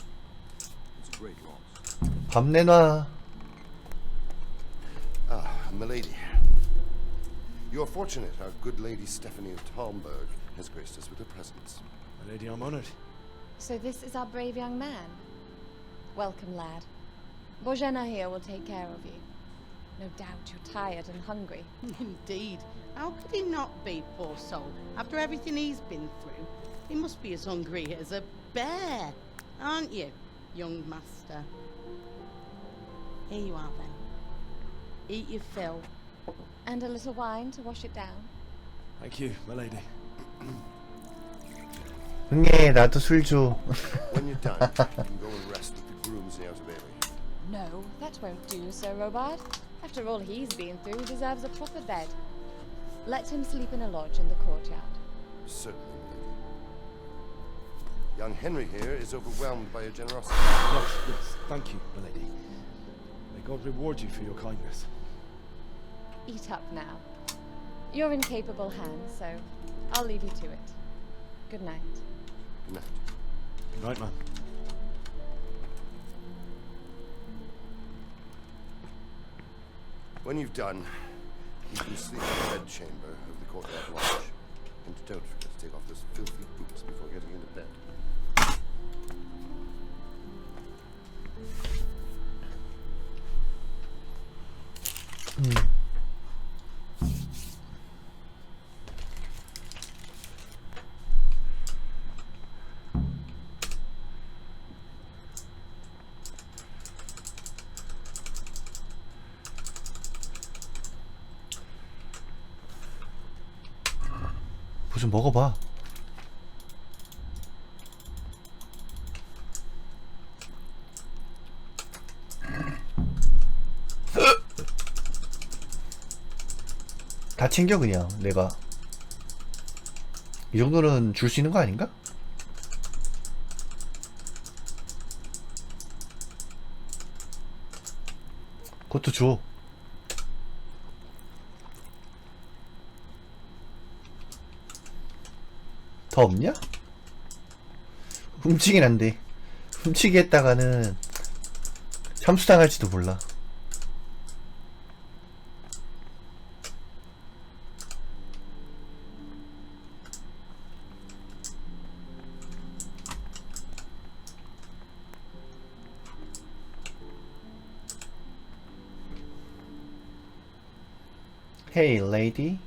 It's a great loss. 밥 내놔. Ah, milady. You're fortunate our good lady Stephanie of Talmberg has graced us with her presence. My lady, I'm honored. So this is our brave young man. Welcome, lad. Bozhena here will take care of you. No doubt you're tired and hungry. Indeed. How could he not be, poor soul? After everything he's been through, he must be as hungry as a bear, aren't you, young master? Here you are, then. Eat your fill. And a little wine to wash it down. Thank you, my lady. 응애, 나도 술 줘. When you're done, you can go and rest with the grooms in the outer bailey. No, that won't do, Sir Robard. After all he's been through, he deserves a proper bed. Let him sleep in a lodge in the courtyard. Certainly, milady. Young Henry here is overwhelmed by your generosity. Yes, yes, thank you, my lady. May God reward you for your kindness. Eat up now. You're in capable hands, so I'll leave you to it. Good night. Good night. Good night, man. When you've done, you can sleep in the bedchamber of the courtyard lodge. And don't forget to take off those filthy boots before getting into bed. 뭐 좀 먹어봐. 다 챙겨 그냥. 내가 이 정도는 줄 수 있는 거 아닌가? 그것도 줘. 더 없냐? 훔치긴 한데 훔치기 했다가는 참수당할지도 몰라. Hey lady.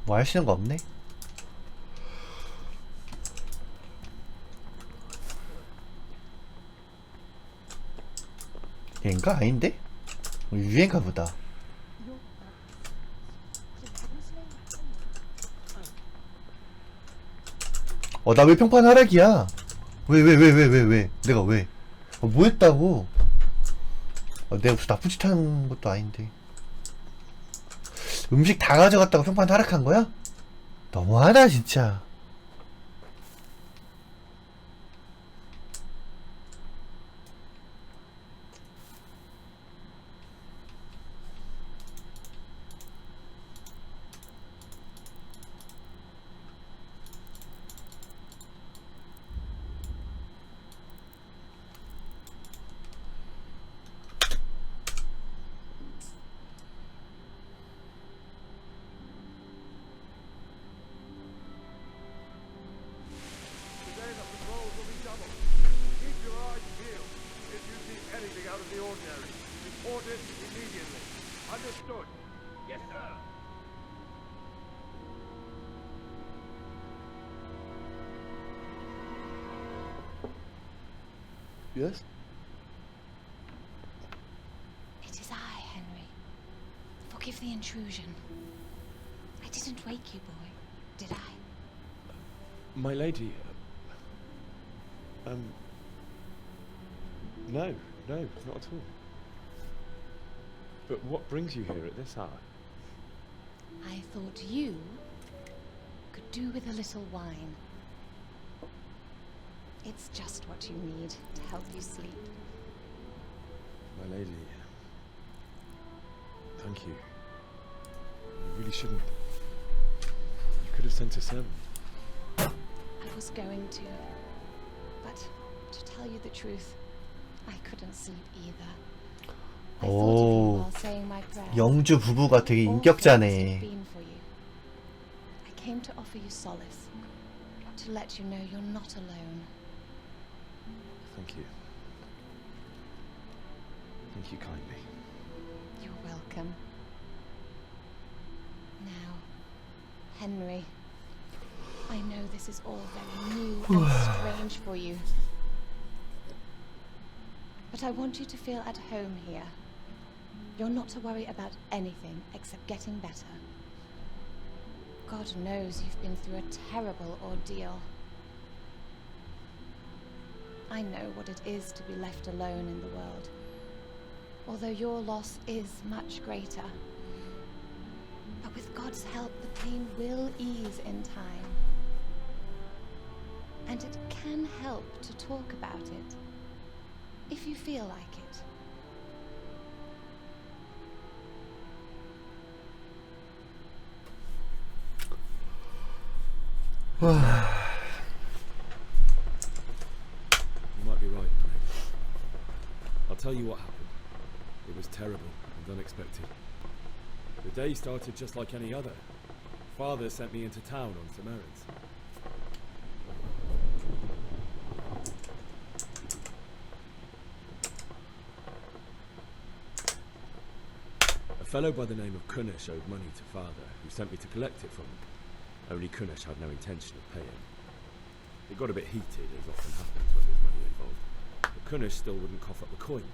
뭐 하시는 거 없네? 얘인가? 아닌데? 유행가 보다. 나 왜 평판 하락이야? 왜? 내가 왜? 뭐 했다고? 내가 무슨 나쁜 짓 하는 것도 아닌데. 음식 다 가져갔다고 평판 하락한 거야? 너무하다 진짜. Yes? It is I, Henry. Forgive the intrusion. I didn't wake you, boy, did I? My lady. No, not at all. But what brings you here at this hour? I thought you could do with a little wine. It's just what you need to help you sleep. My lady. Thank you. You really shouldn't. You could have sent a servant. I was going to. But to tell you the truth, I couldn't sleep either. I thought of you while saying my prayers. 영주 부부가 되게 인격자네. Been for you. I came to offer you solace, to let you know you're not alone. Thank you. Thank you kindly. You're welcome. Now, Henry, I know this is all very new and strange for you. But I want you to feel at home here. You're not to worry about anything except getting better. God knows you've been through a terrible ordeal. I know what it is to be left alone in the world, although your loss is much greater. But with God's help, the pain will ease in time. And it can help to talk about it, if you feel like it. You might be right, mate. I'll tell you what happened. It was terrible and unexpected. The day started just like any other. Father sent me into town on some errands. A fellow by the name of Kunnish owed money to Father, who sent me to collect it from him. Only Kunnish had no intention of paying. It got a bit heated, as often happens when there's money involved. But Kunnish still wouldn't cough up the coin.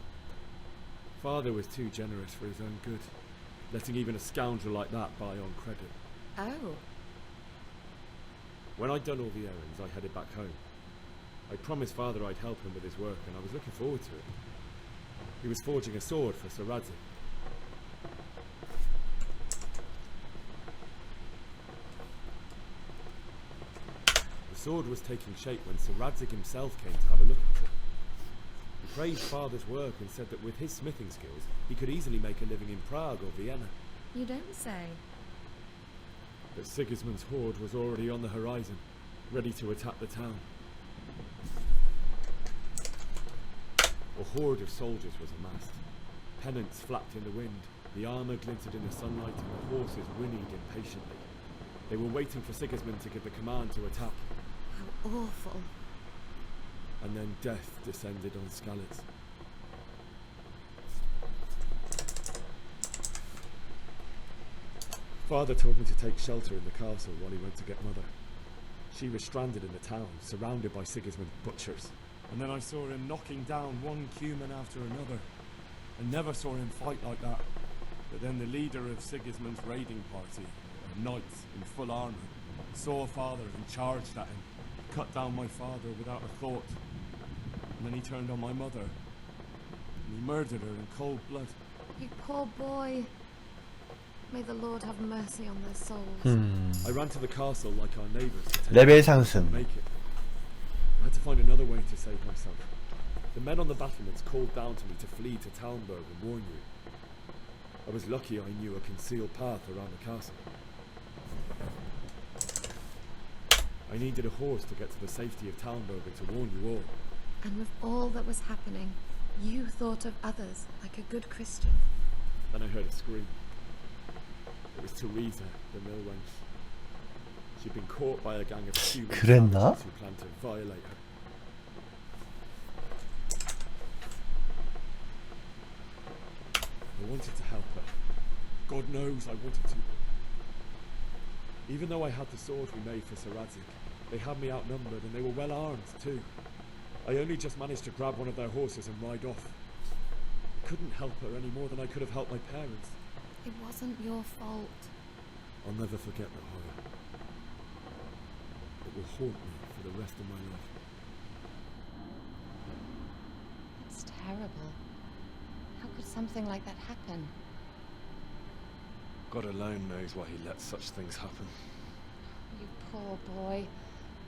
Father was too generous for his own good, letting even a scoundrel like that buy on credit. Oh. When I'd done all the errands, I headed back home. I promised Father I'd help him with his work, and I was looking forward to it. He was forging a sword for Sir Radzig. The sword was taking shape when Sir Radzig himself came to have a look at it. He praised Father's work and said that with his smithing skills, he could easily make a living in Prague or Vienna. You don't say. But Sigismund's horde was already on the horizon, ready to attack the town. A horde of soldiers was amassed. Pennants flapped in the wind, the armour glinted in the sunlight, and the horses whinnied impatiently. They were waiting for Sigismund to give the command to attack. How awful. And then death descended on Skalitz. Father told me to take shelter in the castle while he went to get Mother. She was stranded in the town, surrounded by Sigismund's butchers. And then I saw him knocking down one Cuman after another. I never saw him fight like that. But then the leader of Sigismund's raiding party, knights in full armour, saw Father and charged at him, cut down my father without a thought. And then he turned on my mother, and he murdered her in cold blood. You poor boy. May the Lord have mercy on their souls. I ran to the castle like our neighbours to take 레벨 it and 상승. make it. I had to find another way to save myself. The men on the battlements called down to me to flee to Talmberg and warn you. I was lucky I knew a concealed path around the castle. I needed a horse to get to the safety of Talmberg and to warn you all. And with all that was happening, you thought of others like a good Christian. Then I heard a scream. It was Teresa, the mill wench. She'd been caught by a gang of Cuban 그랬나? savages who planned to violate her. I wanted to help her. God knows I wanted to. Even though I had the sword we made for Sir Radzig, they had me outnumbered and they were well armed too. I only just managed to grab one of their horses and ride off. I couldn't help her any more than I could have helped my parents. It wasn't your fault. I'll never forget that horror. It will haunt me for the rest of my life. It's terrible. How could something like that happen? God alone knows why he lets such things happen. You poor boy.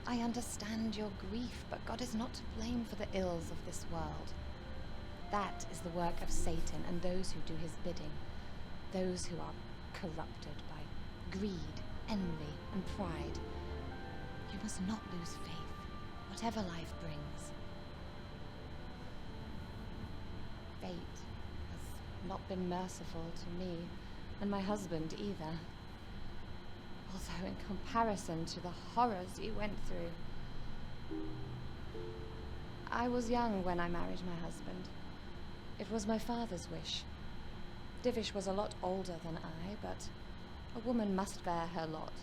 I understand your grief, but God is not to blame for the ills of this world. That is the work of Satan and those who do his bidding. Those who are corrupted by greed, envy, and pride. You must not lose faith, whatever life brings. Fate has not been merciful to me, and my husband either. Although in comparison to the horrors you went through. I was young when I married my husband. It was my father's wish. Divish was a lot older than I, but a woman must bear her lot.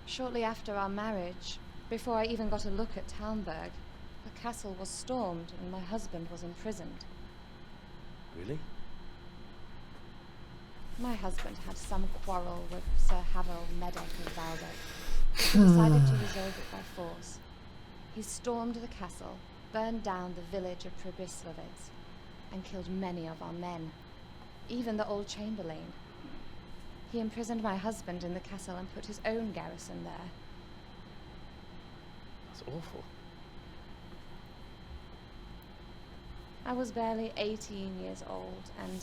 Shortly after our marriage, before I even got a look at Talmberg, the castle was stormed and my husband was imprisoned. Really? My husband had some quarrel with Sir Havel, Medek, and Valdek. He decided to resolve it by force. He stormed the castle, burned down the village of Pribyslavitz, and killed many of our men, even the old chamberlain. He imprisoned my husband in the castle and put his own garrison there. That's awful. I was barely 18 years old, and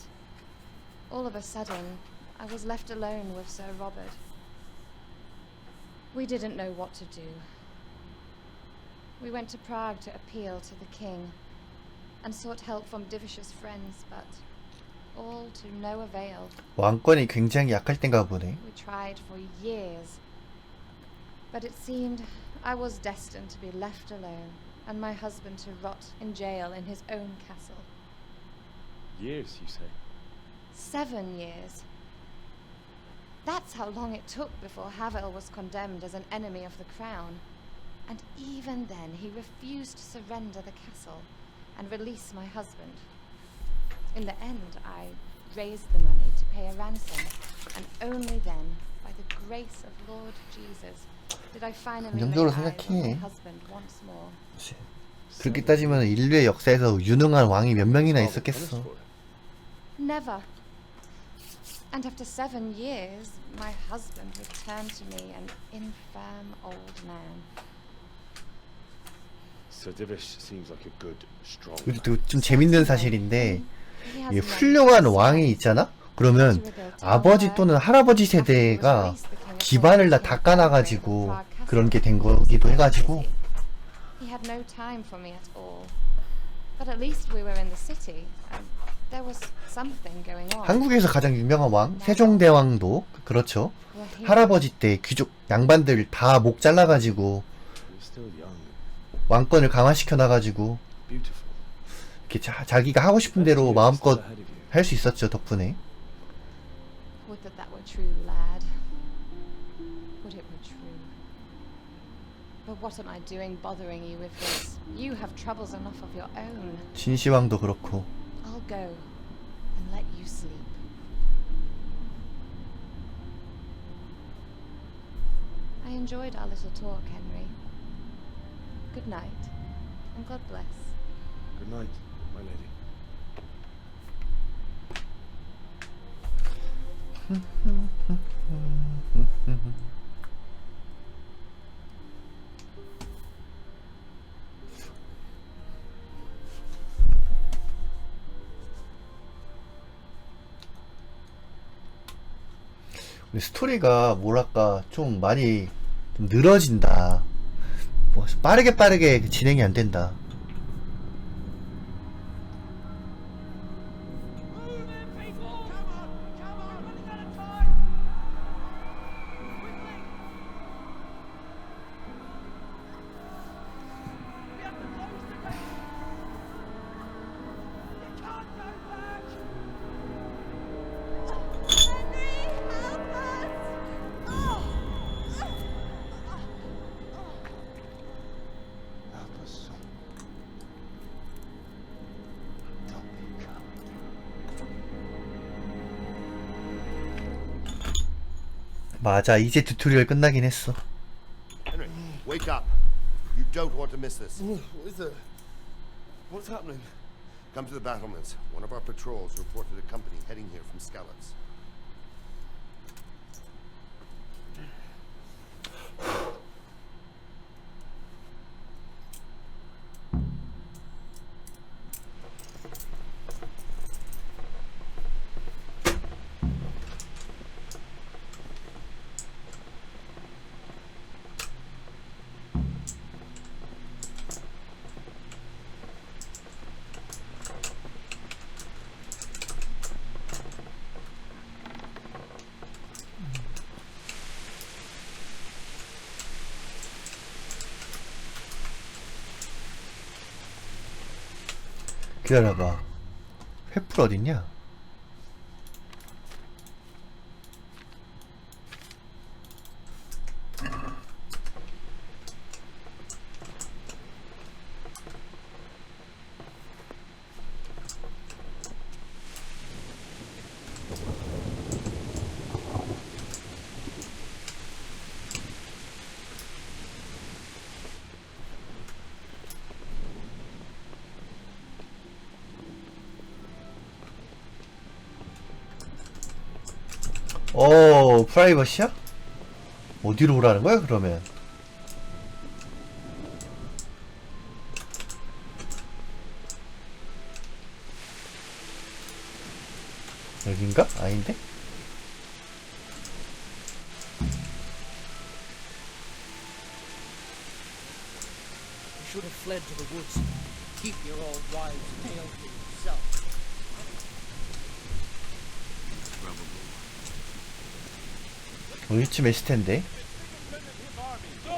all of a sudden, I was left alone with Sir Robert. We didn't know what to do. We went to Prague to appeal to the king and sought help from Divish's friends, but all to no avail. 왕권이 굉장히 약할 땐가 보네. We tried for years, but it seemed I was destined to be left alone and my husband to rot in jail in his own castle. Years, you say? 7 years. That's how long it took before Havel was condemned as an enemy of the crown. And even then, he refused to surrender the castle and release my husband. In the end, I raised the money to pay a ransom, and only then, by the grace of Lord Jesus, did I finally lay 긍정적으로 eyes on my 생각해. husband once more. 그렇게 따지면 인류의 역사에서 유능한 왕이 몇 명이나 있었겠어. Never. And after 7 years, my husband returned to me, an infirm old man. Sir Divish seems like a good, strong. 그리고 좀 재밌는 사실인데 이 훌륭한 왕이 있잖아? 그러면 아버지 또는 할아버지 세대가 기반을 다 닦아놔가지고 그런 게 된 거기도 해가지고. He had no time for me at all. But at least we were in the city, and there was something going on. 한국에서 가장 유명한 왕 세종대왕도 그렇죠. 할아버지 때 귀족 양반들 다 목 잘라가지고 왕권을 강화시켜놔가지고 이렇게 자기가 하고 싶은 대로 마음껏 할 수 있었죠 덕분에. Would that that were true, lad. Would it were true. But what am I doing bothering you with this? You have troubles enough of your own. 진시황도 그렇고. I'll go and let you sleep. I enjoyed our little talk, Henry. Good night, and God bless. Good night, my lady. 스토리가 뭐랄까 좀 많이 좀 늘어진다. 뭐 빠르게 진행이 안 된다. 맞아, 이제 튜토리얼 끝나긴 했어. Henry, wake up. You don't want to miss this. What is it? What's happening? Come to the battlements. One of our patrols reported a company heading here from Skalitz. 기다려봐. 횃불 어딨냐? 프라이버시야? 어디로 오라는 거야, 그러면? 여긴가? 아닌데? should have fled to the woods. Keep your old wives' tale to yourself. 여기쯤에 있을 텐데.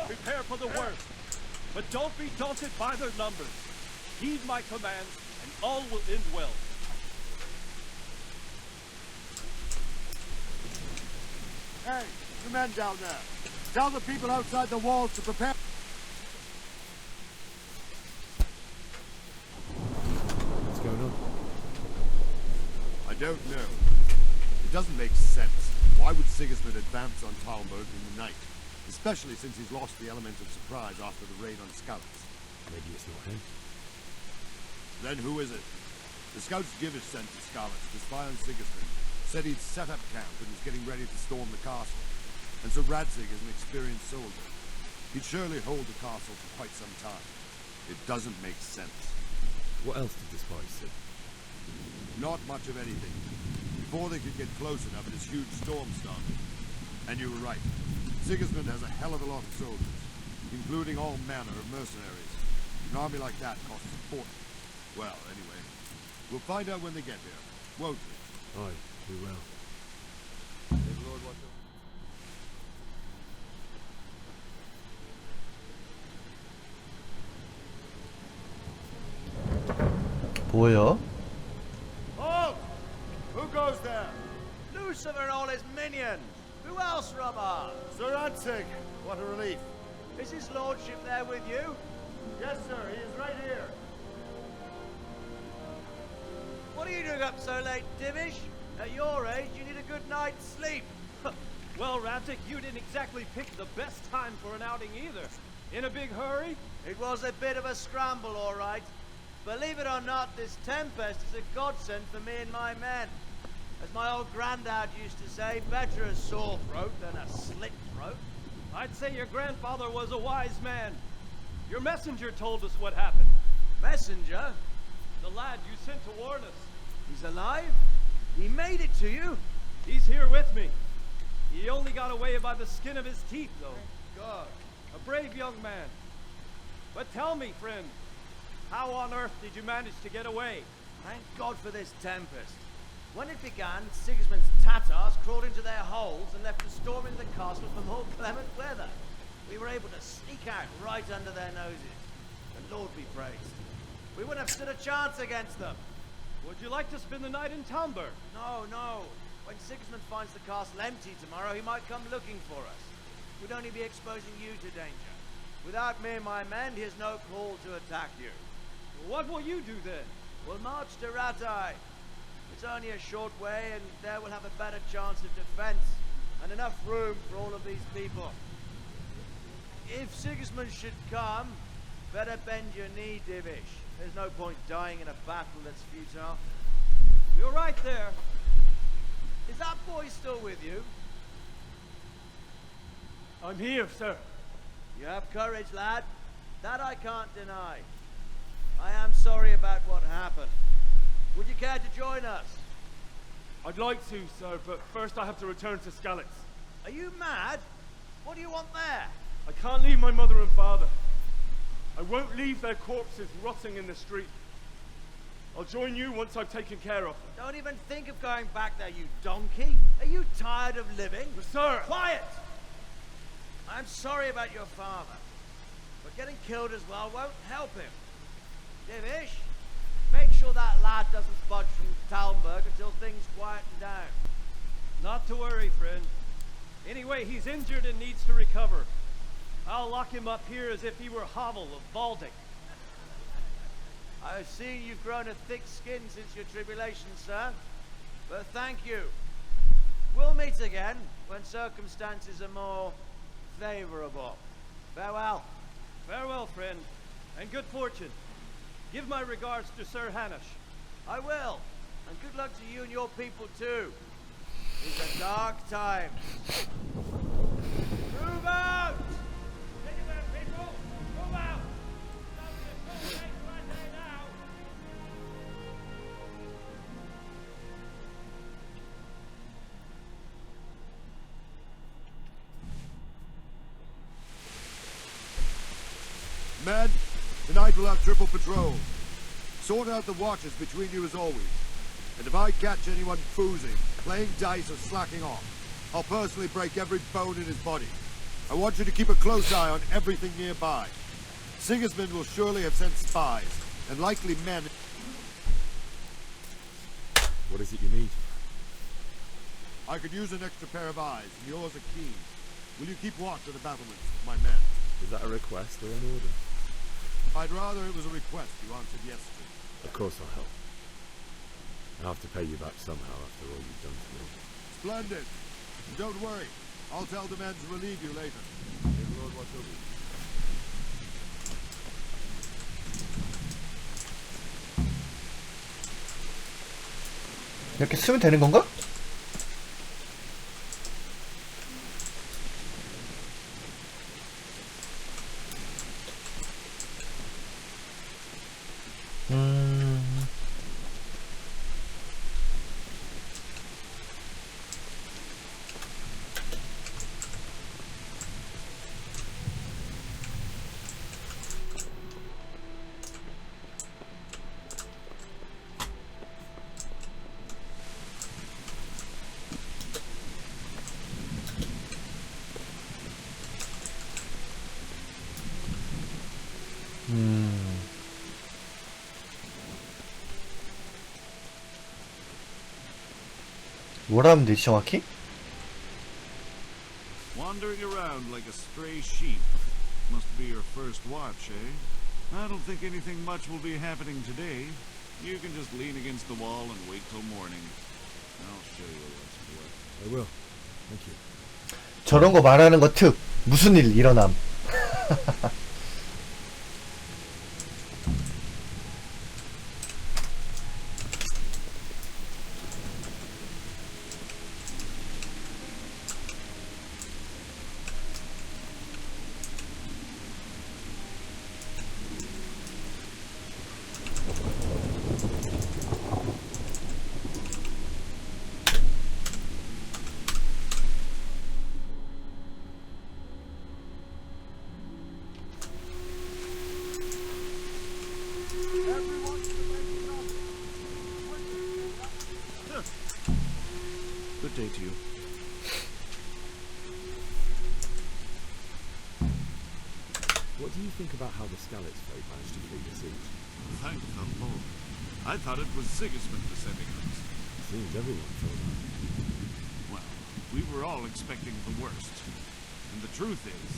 Prepare for the worst, but don't be daunted by their numbers. Heed my commands, and all will end well. Hey, you men down there. Tell the people outside the walls to prepare. What's going on? I don't know. It doesn't make sense. Why would Sigismund advance on Talmberg in the night? Especially since he's lost the element of surprise after the raid on scouts. Maybe it's not him. Then who is it? The scouts Givish sent to Skalitz to spy on Sigismund said he'd set up camp and was getting ready to storm the castle. And so Radzig is an experienced soldier. He'd surely hold the castle for quite some time. It doesn't make sense. What else did the spies see? Not much of anything. Before they could get close enough, this huge storm started. And you were right. Sigismund has a hell of a lot of soldiers, including all manner of mercenaries. An army like that costs a fortune. Well, anyway, we'll find out when they get here, won't we? Aye, we will. May the Lord watch over. 뭐야? Halt! Who goes there? Lucifer and all his minions. Who else, Robert? Sir Antig, what a relief. Is his lordship there with you? Yes, sir, he is right here. What are you doing up so late, Divish? At your age, you need a good night's sleep. Well, Radzig, you didn't exactly pick the best time for an outing either. In a big hurry? It was a bit of a scramble, all right. Believe it or not, this tempest is a godsend for me and my men. As my old granddad used to say, better a sore throat than a slit throat. I'd say your grandfather was a wise man. Your messenger told us what happened. Messenger? The lad you sent to warn us. He's alive? He made it to you? He's here with me. He only got away by the skin of his teeth, though. God. A brave young man. But tell me, friend, how on earth did you manage to get away? Thank God for this tempest. When it began, Sigismund's Tatars crawled into their holes and left us storming the castle for more clement weather. We were able to sneak out right under their noses. The Lord be praised. We wouldn't have stood a chance against them. Would you like to spend the night in Talmberg? No, no. When Sigismund finds the castle empty tomorrow, he might come looking for us. We'd only be exposing you to danger. Without me and my men, he has no call to attack you. What will you do then? We'll march to Ratai. It's only a short way, and there we'll have a better chance of defense, and enough room for all of these people. If Sigismund should come, better bend your knee, Divish. There's no point dying in a battle that's futile. You're right there. Is that boy still with you? I'm here, sir. You have courage, lad. That I can't deny. I am sorry about what happened. Would you care to join us? I'd like to, sir, but first I have to return to Skalitz. Are you mad? What do you want there? I can't leave my mother and father. I won't leave their corpses rotting in the street. I'll join you once I've taken care of them. Don't even think of going back there, you donkey. Are you tired of living? But sir! Quiet! I'm sorry about your father, but getting killed as well won't help him. Divish, make sure that lad doesn't budge from Talmberg until things quieten down. Not to worry, friend. Anyway, he's injured and needs to recover. I'll lock him up here as if he were Havel of Baltic. I've seen you've grown a thick skin since your tribulation, sir. But thank you. We'll meet again when circumstances are more favorable. Farewell. Farewell, friend, and good fortune. Give my regards to Sir Hanush. I will. And good luck to you and your people, too. It's a dark time. Move out! People, move out! Men, the will have triple patrol. Sort out the watches between you as always. And if I catch anyone boozing, playing dice, or slacking off, I'll personally break every bone in his body. I want you to keep a close eye on everything nearby. Sigismund will surely have sent spies, and likely men... What is it you need? I could use an extra pair of eyes, and yours are keen. Will you keep watch of the battlements with my men? Is that a request or an order? I'd rather it was a request you answered yes to. Of course I'll help. I'll have to pay you back somehow after all you've done for me. Splendid. And don't worry. I'll tell the men to relieve you later. May the Lord watch over you. 이렇게 쓰면 되는 건가? 뭐라 하면 되지 정확히? Wandering around like a stray sheep. Must be your first watch, eh? I don't think anything much will be happening today. You can just lean against the wall and wait till morning. I'll show you what's what. I will. Thank you. 저런 거 말하는 거 특 무슨 일 일어남. Good day to you. What do you think about how the Skalitz folk managed to flee the siege? Thank the Lord. I thought it was Sigismund descending us. Seems everyone thought that. Well, we were all expecting the worst. And the truth is,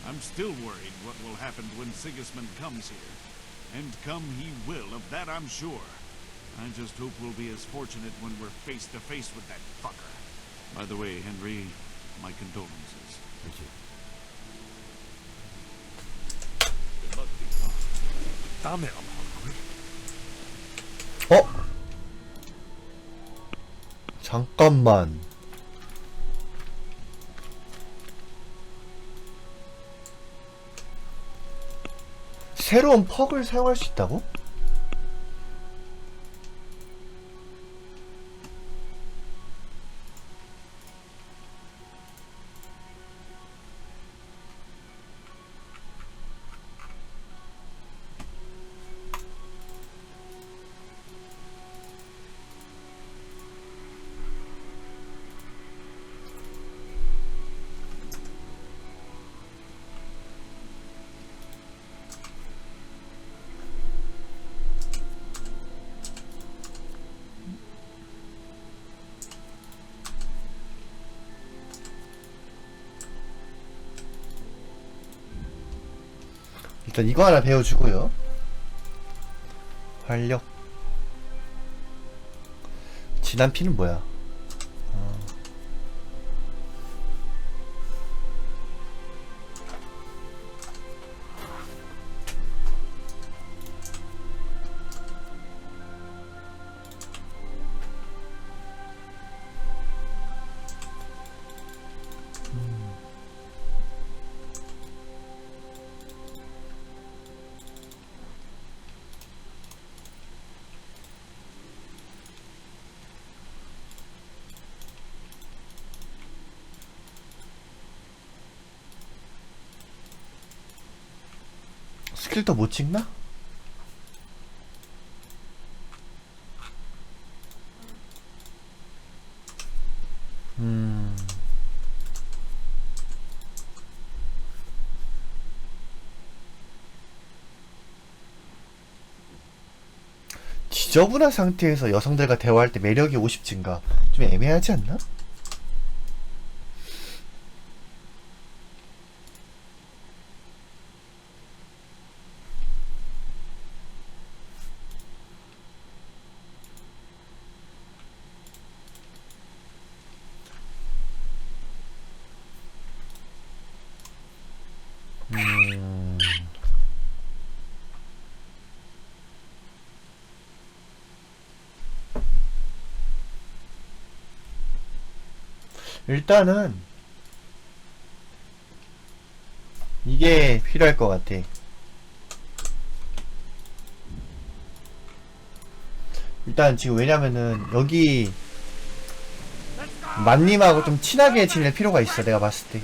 I'm still worried what will happen when Sigismund comes here. And come he will, of that I'm sure. I just hope we'll be as fortunate when we're face to face with that fucker. By the way, Henry, my condolences. Thank you. Damn it, I'm hungry. 어? 잠깐만. 새로운 퍽을 사용할 수 있다고? 일단 이거 하나 배워주고요. 활력. 진한 피는 뭐야? 스킬 더 못 찍나? 지저분한 상태에서 여성들과 대화할 때 매력이 50 증가. 좀 애매하지 않나? 일단은 이게 필요할 것 같아. 일단 지금 왜냐면은 여기 만님하고 좀 친하게 지낼 필요가 있어. 내가 봤을 때.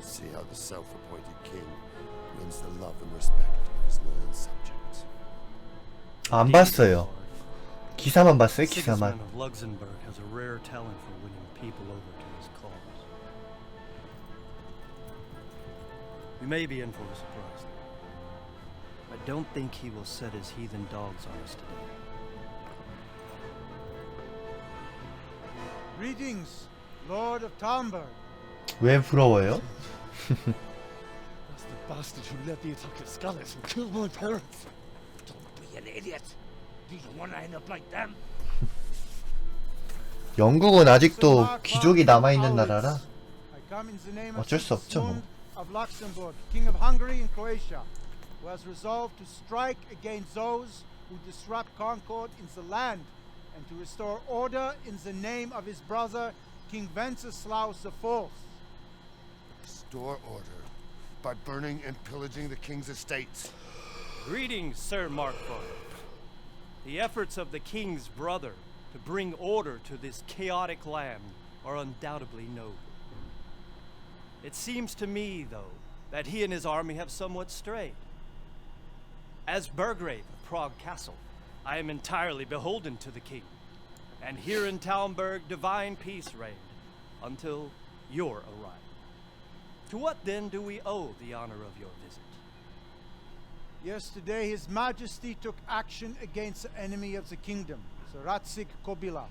See how the self-appointed king wins the love and respect of his loyal subjects. 안 봤어요. 기사만 봤어요. 기사만. Sigismund of Luxembourg has a rare talent for winning people over to his cause. We may be in for a surprise. I don't think he will set his heathen dogs on us today. Greetings, Lord of Talmberg. 왜 부러워요? That's the bastard who led the attack at Scarlet and killed my parents. Don't be an idiot. Do you want to end up like them? 영국은 아직도 귀족이 남아있는 나라라 I come in the name of 어쩔 수 없죠 뭐. Sigismund of Luxembourg, King of Hungary and Croatia, who has resolved to strike against those who disrupt concord in the land and to restore order in the name of his brother, King Wenceslaus IV. Restore order by burning and pillaging the king's estates. Greetings, Sir Markvar. The efforts of the king's brother to bring order to this chaotic land are undoubtedly noble. It seems to me, though, that he and his army have somewhat strayed. As Burgrave of Prague Castle, I am entirely beholden to the king, and here in Talmberg divine peace reigned until your arrival. To what then do we owe the honor of your visit? Yesterday, His Majesty took action against the enemy of the kingdom, the Radzig Kobyla,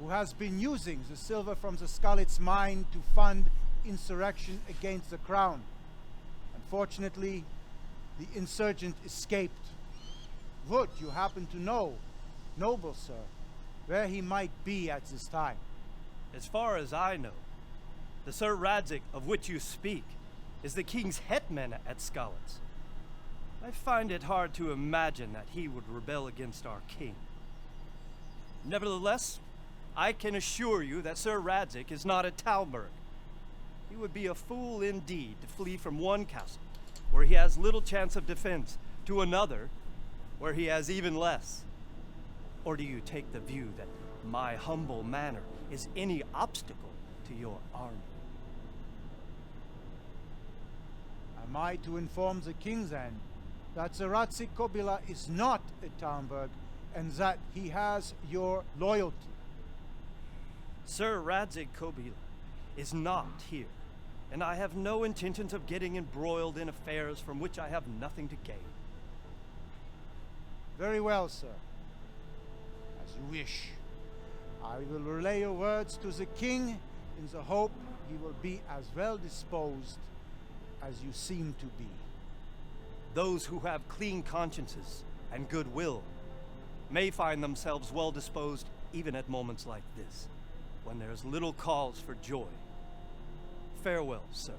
who has been using the silver from the Skalitz mine to fund insurrection against the crown. Unfortunately, the insurgent escaped. Would you happen to know, noble sir, where he might be at this time? As far as I know, the Sir Radzig of which you speak is the king's hetman at Skalitz. I find it hard to imagine that he would rebel against our king. Nevertheless, I can assure you that Sir Radzig is not at Talmberg. He would be a fool indeed to flee from one castle, where he has little chance of defense, to another, where he has even less. Or do you take the view that my humble manner is any obstacle to your army? Am I to inform the king then that the Radzig Kobyla is not at Talmberg and that he has your loyalty? Sir Radzig Kobyla is not here, and I have no intentions of getting embroiled in affairs from which I have nothing to gain. Very well, sir. As you wish. I will relay your words to the king in the hope he will be as well disposed as you seem to be. Those who have clean consciences and goodwill may find themselves well disposed even at moments like this, when there's little cause for joy. Farewell, sir.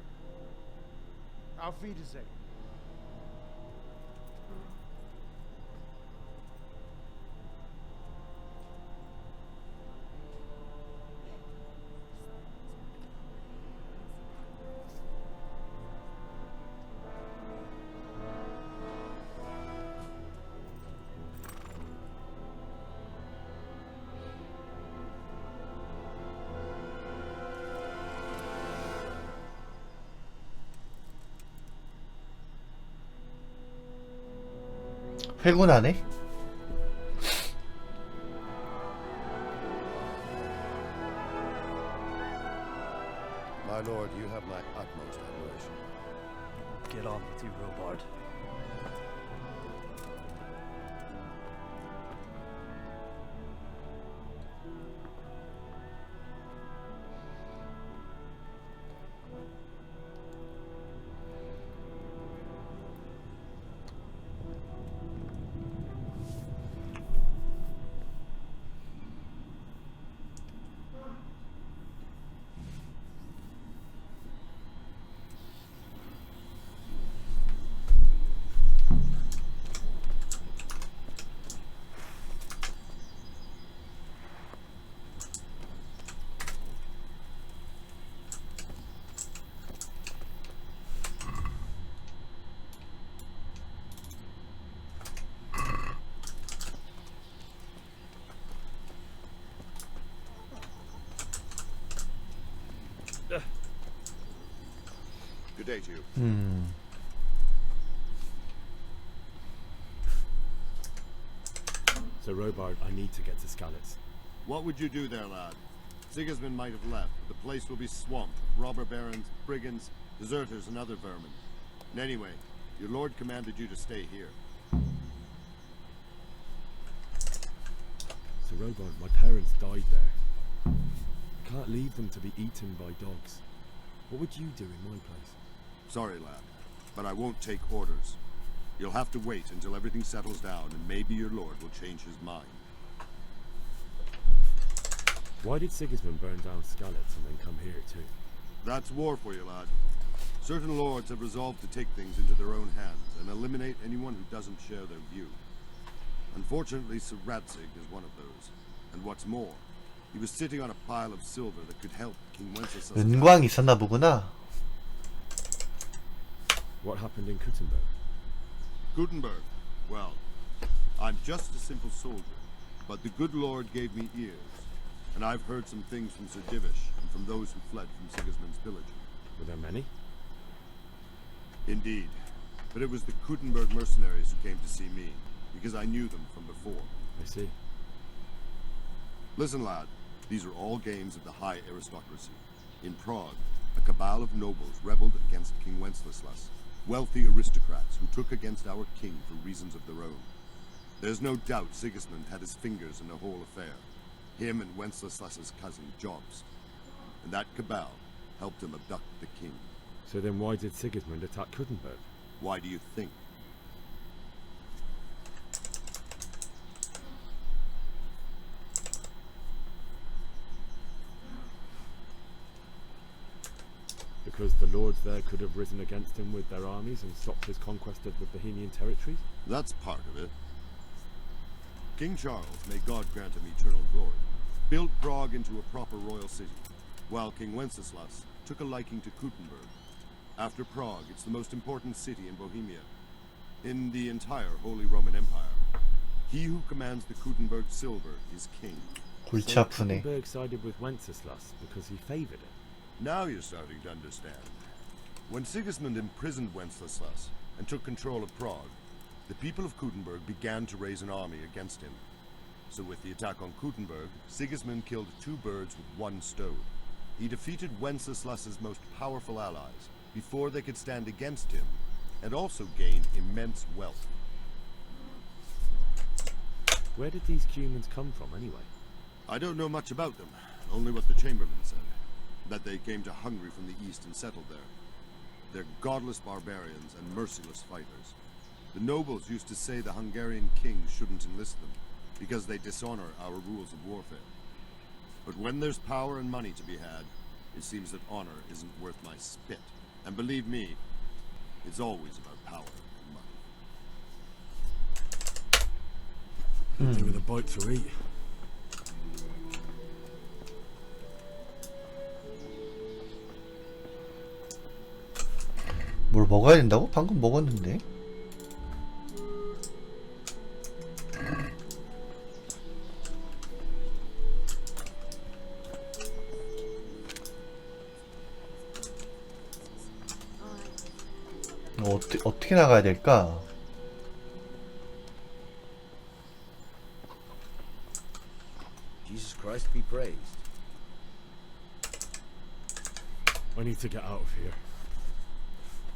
Auf Wiedersehen. 회군하네? My lord, you have my utmost admiration. Get on with you, Robard. Good day to you. So, Robard, I need to get to Skalitz. What would you do there, lad? Sigismund might have left, but the place will be swamped with robber barons, brigands, deserters, and other vermin. And anyway, your lord commanded you to stay here. So, Robard, my parents died there. I can't leave them to be eaten by dogs. What would you do in my place? Sorry, lad, but I won't take orders. You'll have to wait until everything settles down, and maybe your lord will change his mind. Why did Sigismund burn down Skalitz and then come here too? That's war for you, lad. Certain lords have resolved to take things into their own hands and eliminate anyone who doesn't share their view. Unfortunately, Sir Radzig is one of those. And what's more, he was sitting on a pile of silver that could help King Wenceslas. 은광이 있었나 보구나. What happened in Kuttenberg? Gutenberg. Well, I'm just a simple soldier, but the good Lord gave me ears, and I've heard some things from Sir Divish and from those who fled from Sigismund's pillaging. Were there many? Indeed, but it was the Kuttenberg mercenaries who came to see me, because I knew them from before. I see. Listen, lad, these are all games of the high aristocracy. In Prague, a cabal of nobles rebelled against King Wenceslas, wealthy aristocrats who took against our king for reasons of their own. There's no doubt Sigismund had his fingers in the whole affair, him and Wenceslas's cousin Jobst. And that cabal helped him abduct the king. So then why did Sigismund attack Kuttenberg? Why do you think? Because the lords there could have risen against him with their armies and stopped his conquest of the Bohemian territories? That's part of it. King Charles, may God grant him eternal glory, built Prague into a proper royal city, while King Wenceslas took a liking to Kuttenberg. After Prague, it's the most important city in Bohemia, in the entire Holy Roman Empire. He who commands the Kuttenberg silver is king. 골치 So 아프네. Kuttenberg sided with Wenceslas because he favored it. Now you're starting to understand. When Sigismund imprisoned Wenceslas and took control of Prague, the people of Kuttenberg began to raise an army against him. So with the attack on Kuttenberg, Sigismund killed two birds with one stone. He defeated Wenceslas's most powerful allies before they could stand against him, and also gained immense wealth. Where did these Cumans come from anyway? I don't know much about them, only what the Chamberlain said, that they came to Hungary from the east and settled there. They're godless barbarians and merciless fighters. The nobles used to say the Hungarian king shouldn't enlist them, because they dishonor our rules of warfare. But when there's power and money to be had, It seems that honor isn't worth my spit. And believe me, it's always about power and money. Could do with a bite to eat. 뭘 먹어야 된다고? 방금 먹었는데. 어떻게 나가야 될까? Jesus Christ be praised. I need to get out of here.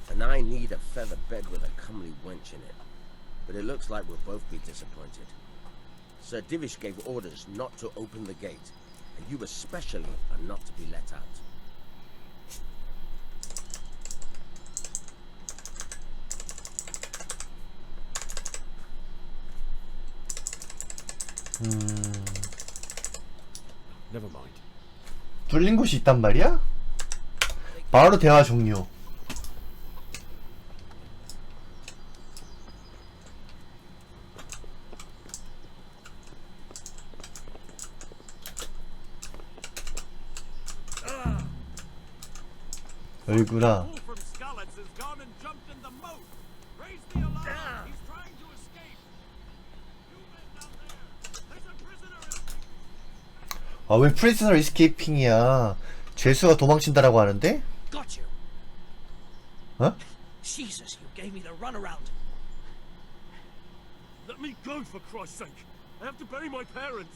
And I need a feather bed with a comely wench in it. But it looks like we'll both be disappointed. Sir Divish gave orders not to open the gate, and you especially are not to be let out. Never mind. 뚫린 곳이 있단 말이야? 바로 대화 종료. 여기구나. 아, 왜 프리즈너 이스케이핑이야? 죄수가 도망친다라고 하는데? Got you. 어? Jesus, you gave me the runaround. Let me go, for Christ's sake. I have to bury my parents.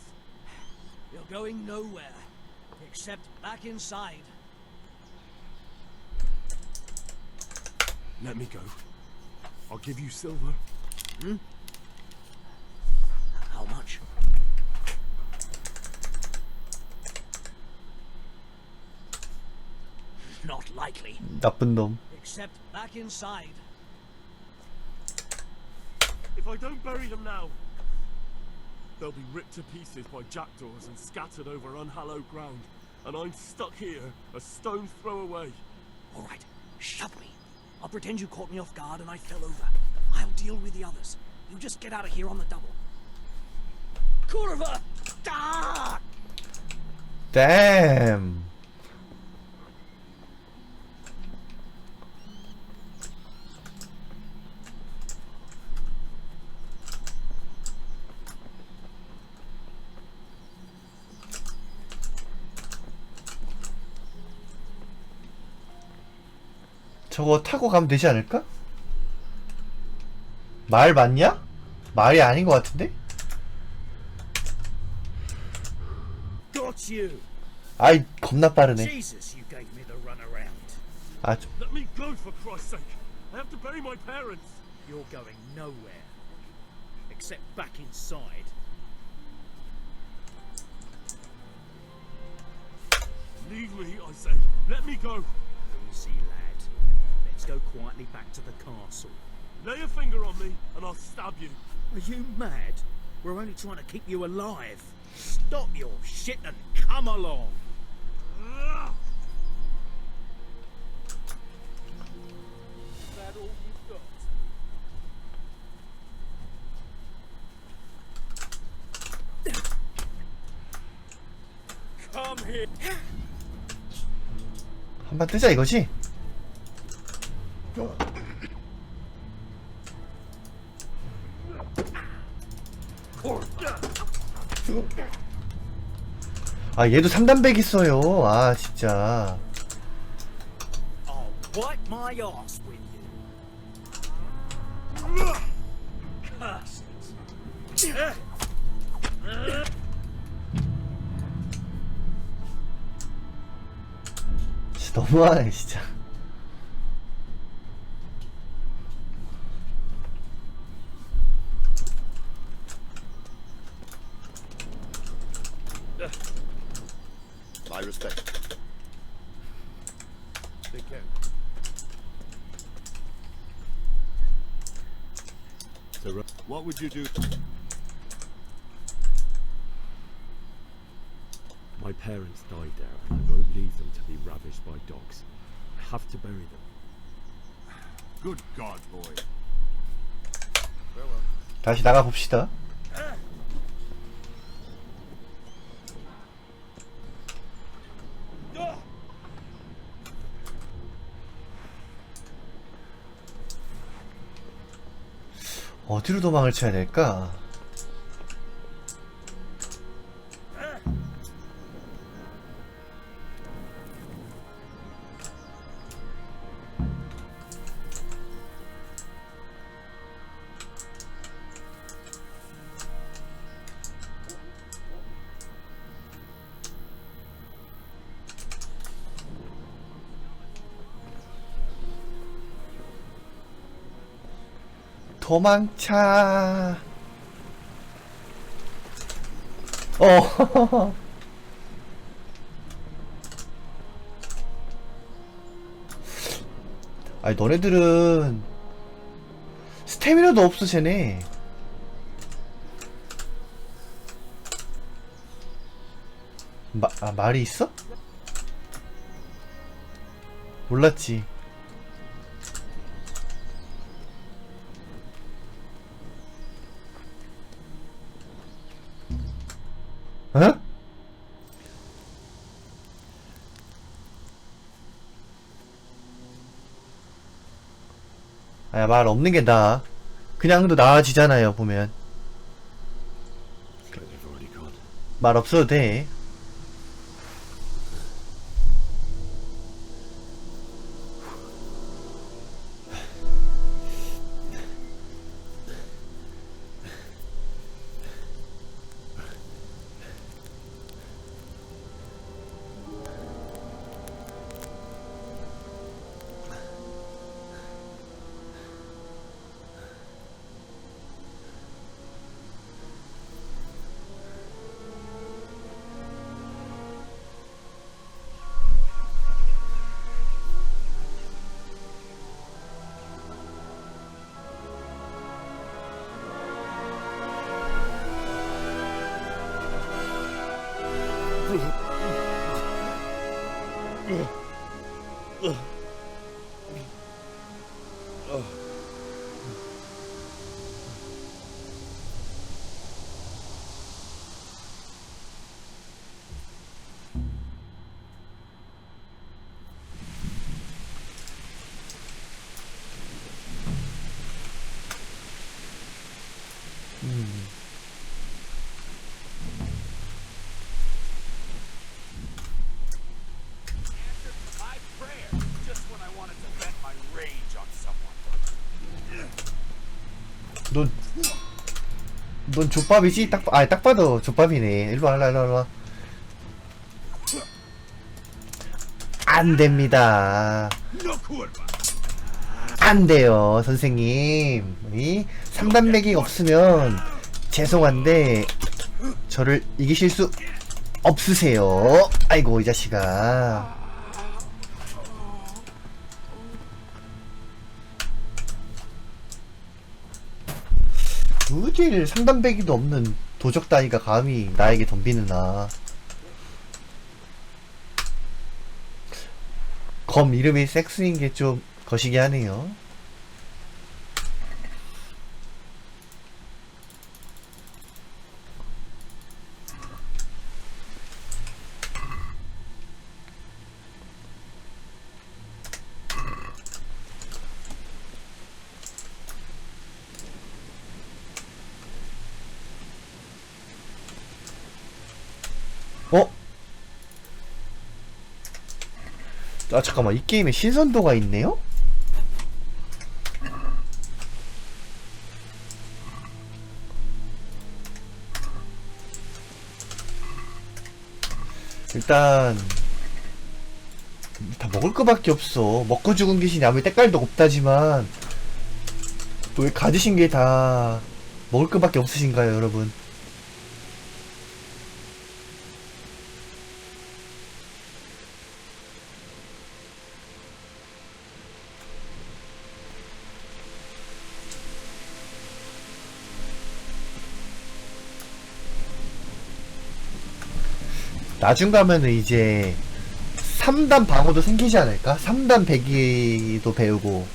You're going nowhere, except back inside. Let me go. I'll give you silver. Hmm? How much? Not likely. 나쁜 놈. Except back inside. If I don't bury them now, they'll be ripped to pieces by jackdaws and scattered over unhallowed ground. And I'm stuck here, a stone's throw away. All right, shove me. I'll pretend you caught me off guard and I fell over. I'll deal with the others. You just get out of here on the double. Kurva! Ah! Damn. 저거 타고 가면 되지 않을까? 말 맞냐? 말이 아닌 것 같은데? Got you. 아이, 겁나 빠르네. Jesus, you gave me the runaround. 아, Let me go, for Christ's sake. I have to bury my parents. You're going nowhere, except back inside. Leave me, I say. Let me go. Easy, lad. Let's go quietly back to the castle. Lay a finger on me, and I'll stab you. Are you mad? We're only trying to keep you alive. Stop your shit and come along. Is that all you've got? Come here. 한번 뜨자 이거지? 아, 얘도 3단백 있어요. 아, 진짜. I'll wipe my ass with you. Curse it. 진짜 너무하네, 진짜. My respect. Take care. What would you do? My parents died there, and I won't leave them to be ravished by dogs. I have to bury them. Good God, boy. 다시 나가 봅시다. 어디로 도망을 쳐야 될까? 도망쳐. 아니 너네들은 스태미나도 없어 쟤네. 말이 있어? 몰랐지. 어? 아, 말 없는 게 나아. 그냥 도 나아지잖아요, 보면. 말 없어도 돼. 넌 족밥이지? 딱 봐도 족밥이네. 일로와, 일로와. 안 됩니다. 안 돼요, 선생님. 이 3단 맥이 없으면 죄송한데 저를 이기실 수 없으세요. 아이고, 이 자식아. 어딜 상단배기도 없는 도적 따위가 감히 나에게 덤비느나. 검 이름이 섹스인 게 좀 거시기 하네요. 아 잠깐만, 이 게임에 신선도가 있네요? 일단 다 먹을 거밖에 없어. 먹고 죽은 귀신이 아무리 때깔도 없다지만 또 왜 가지신 게 다 먹을 거밖에 없으신가요, 여러분? 나중 가면은 이제 3단 방어도 생기지 않을까? 3단 배기도 배우고.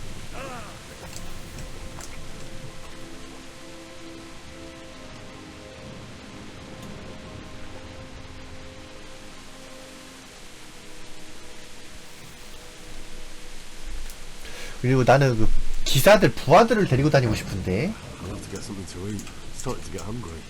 그리고 나는 그 기사들 부하들을 데리고 다니고 싶은데. I'll have to get something to eat. Starting to get hungry.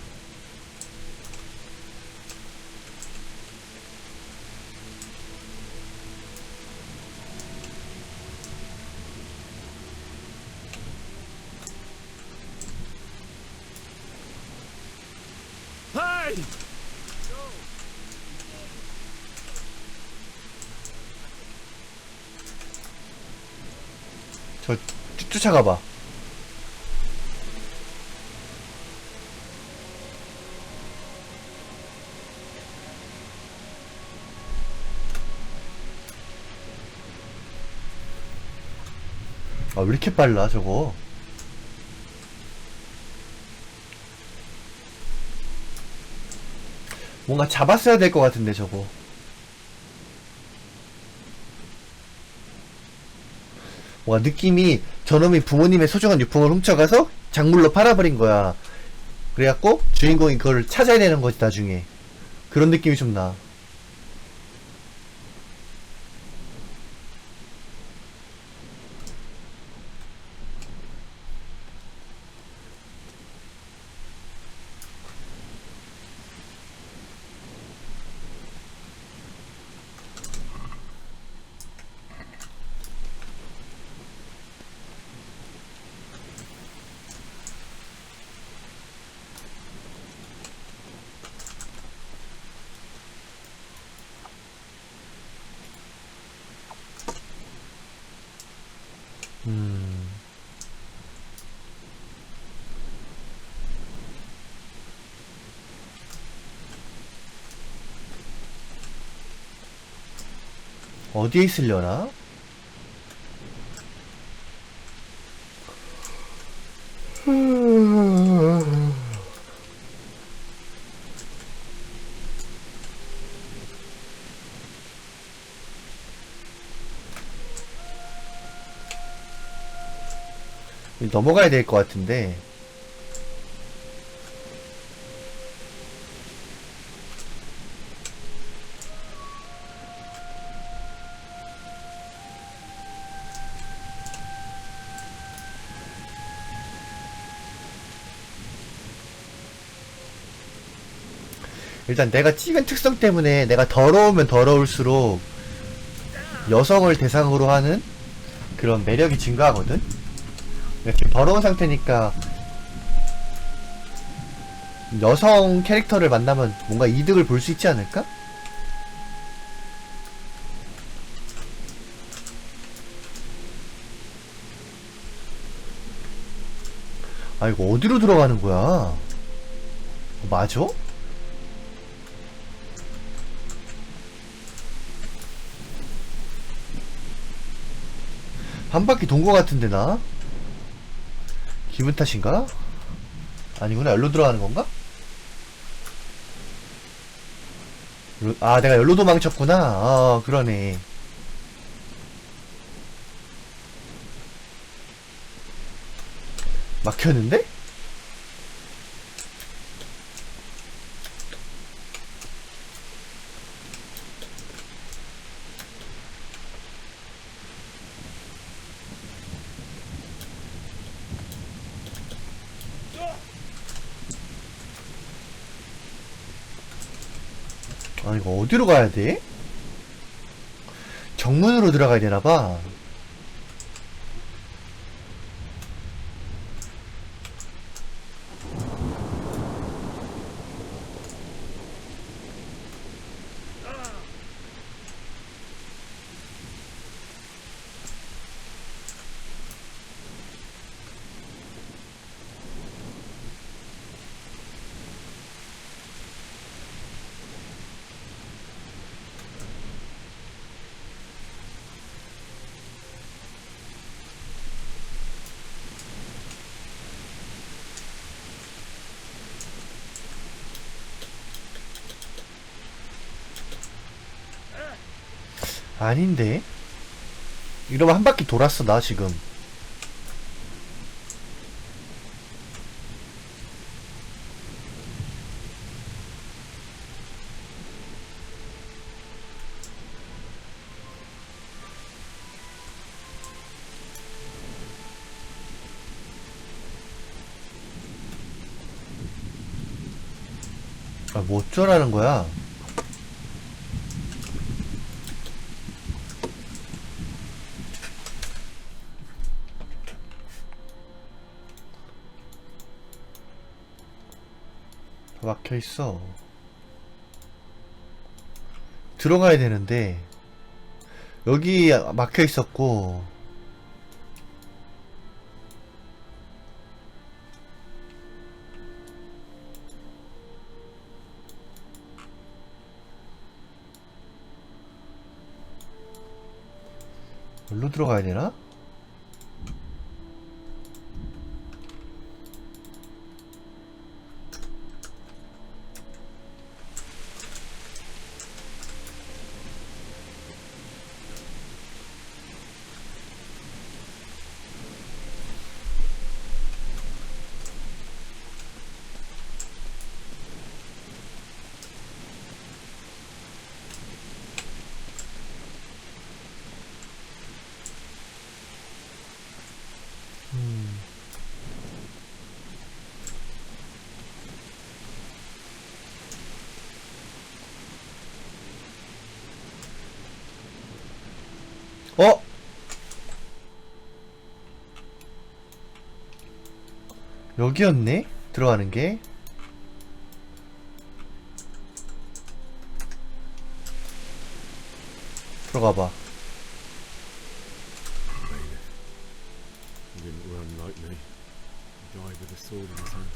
Hey! 저 쫓아가봐. 아, 왜 이렇게 빨라 저거. 뭔가 잡았어야 될 것 같은데 저거. 뭔가 느낌이 저놈이 부모님의 소중한 유품을 훔쳐가서 작물로 팔아버린 거야. 그래갖고 주인공이 그걸 찾아야 되는 거지 나중에. 그런 느낌이 좀 나. 어디에 있으려나? 넘어가야 될 것 같은데. 일단 내가 찍은 특성 때문에 내가 더러우면 더러울수록 여성을 대상으로 하는 그런 매력이 증가하거든? 지금 더러운 상태니까 여성 캐릭터를 만나면 뭔가 이득을 볼 수 있지 않을까? 아, 이거 어디로 들어가는 거야? 맞아? 한 바퀴 돈 거 같은데 나? 기분 탓인가? 아니구나. 열로 들어가는 건가? 아, 내가 열로 도망쳤구나. 아, 그러네. 막혔는데? 아, 이거 어디로 가야 돼? 정문으로 들어가야 되나봐. 아닌데? 이러면 한 바퀴 돌았어 나 지금. 아, 뭐 어쩌라는 거야? 다 막혀있어. 들어가야 되는데 여기 막혀있었고 여기로 들어가야 되나? 어? 여기였네? 들어가는 게? 들어가봐. He didn't run like me. He died with a sword in his hand.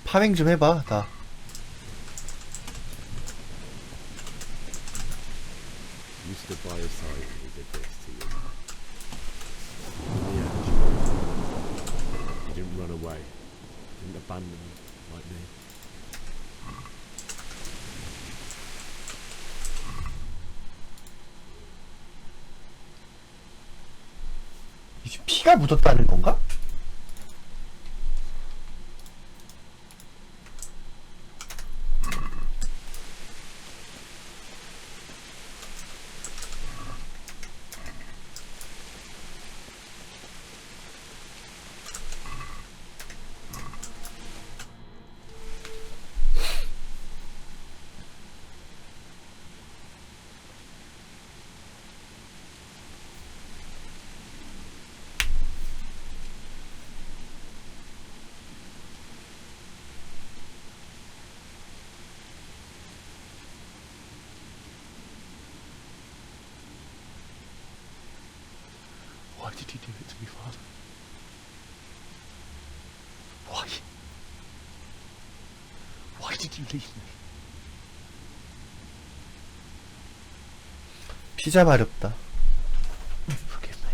파밍 좀 해봐, 나. You stood by his side when he did this to you. Yeah. He didn't run away. He didn't abandon you like me. 이제 피가 묻었다는 건가? Why did you do it to me, Father? Why? Why did you leave me? 피자 마렵다. Forgive me.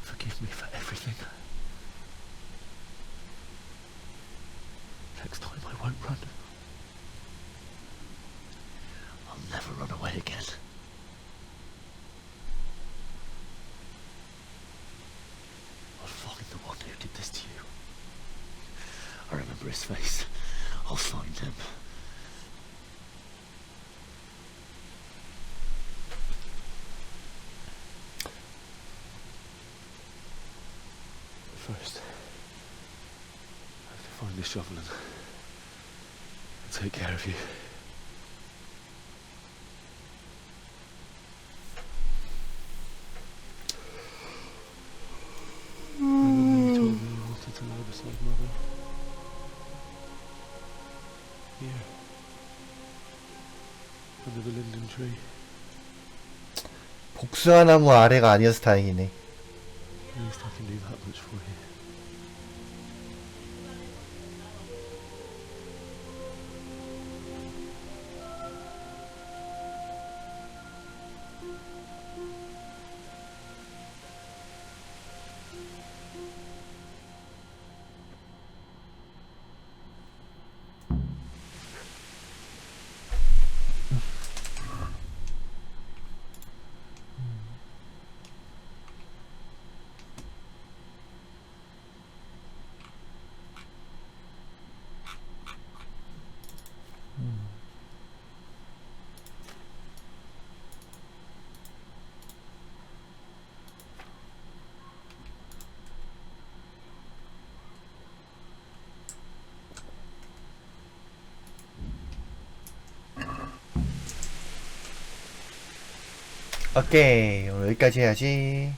Forgive me for everything. Next time I won't run. I'll never run away again. I'll find the one who did this to you. I remember his face. I'll find him. First, I have to find this shovel and take care of you. Remember you told me you wanted to lie beside Mother? Here. Under the linden tree. 복숭아나무 아래가 아니어서 다행이네. At least I can do that much for you. 오케이, 오늘 여기까지 해야지.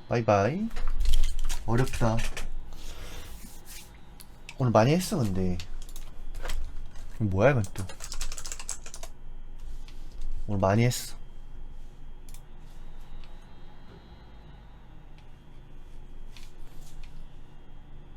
바이바이. 어렵다. 오늘 많이 했어. 근데 뭐야 이건 또. 오늘 많이 했어.